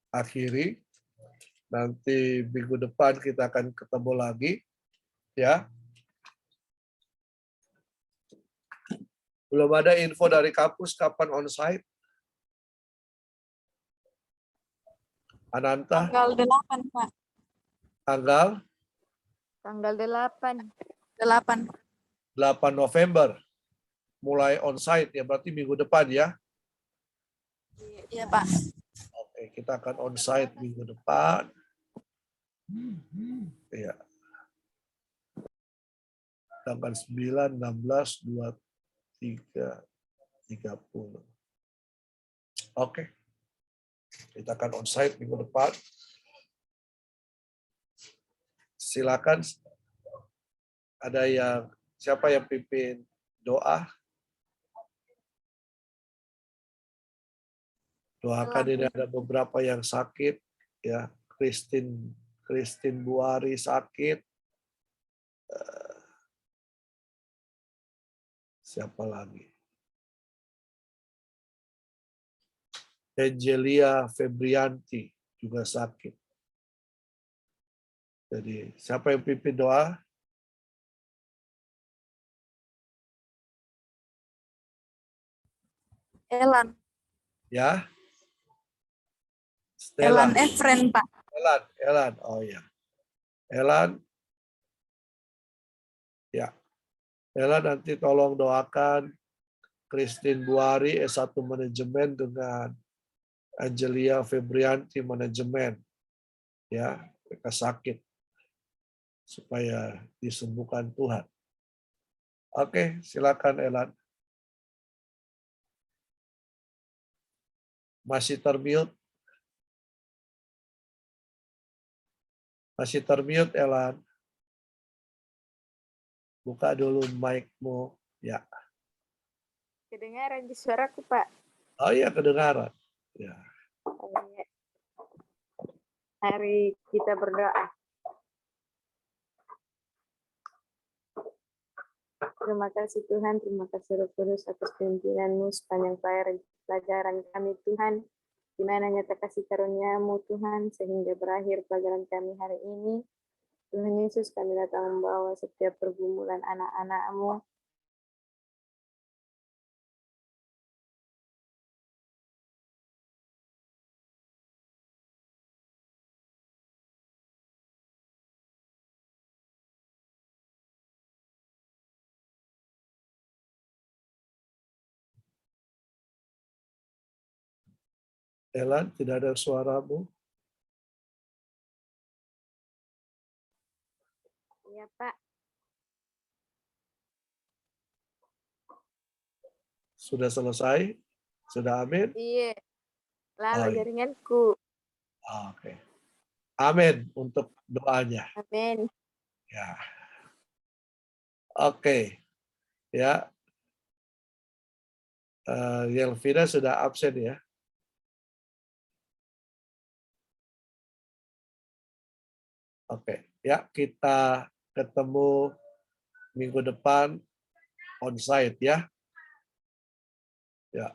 akhiri. Nanti minggu depan kita akan ketemu lagi. Ya. Belum ada info dari kampus kapan onsite? Ananta? Tanggal 8, Pak. Tanggal? Tanggal 8. 8 November. Mulai onsite ya, berarti minggu depan ya. Iya, Pak. Oke, kita akan onsite minggu depan. Ya. Tanggal 9, 16, 23, 30. Oke. Kita akan onsite minggu depan. Silakan. Ada siapa yang pimpin doa? Doakan ini, ada beberapa yang sakit, ya. Christine Buari sakit. Siapa lagi? Angelia Febrianti juga sakit. Jadi siapa yang pimpin doa? Elan. Ya. Elan Efren, Pak. Elan. Oh ya. Elan, ya. Elan nanti tolong doakan Christine Buari S1 Manajemen dengan Angelia Febrianti Manajemen. Ya, mereka sakit supaya disembuhkan Tuhan. Oke, silakan Elan. Masih termute? Masih termute, Elan. Buka dulu mic-mu. Ya. Kedengaran di suaraku, Pak. Oh iya, kedengaran. Ya. Oh, iya. Mari kita berdoa. Terima kasih Tuhan, terima kasih Roh Kudus atas pimpinan-Mu sepanjang pelajaran kami Tuhan, di mana nyata kasih karunia-Mu Tuhan, sehingga berakhir pelajaran kami hari ini. Tuhan Yesus, kami datang membawa setiap pergumulan anak-anak-Mu. Elan, tidak ada suaramu. Iya, Pak. Sudah selesai? Sudah amin? Iya. Lalu Oh, iya. jaringanku. Oke. Amin untuk doanya. Amin. Ya. Oke. Ya. Yelvina sudah absen ya. Oke. Ya, kita ketemu minggu depan onsite ya. Ya.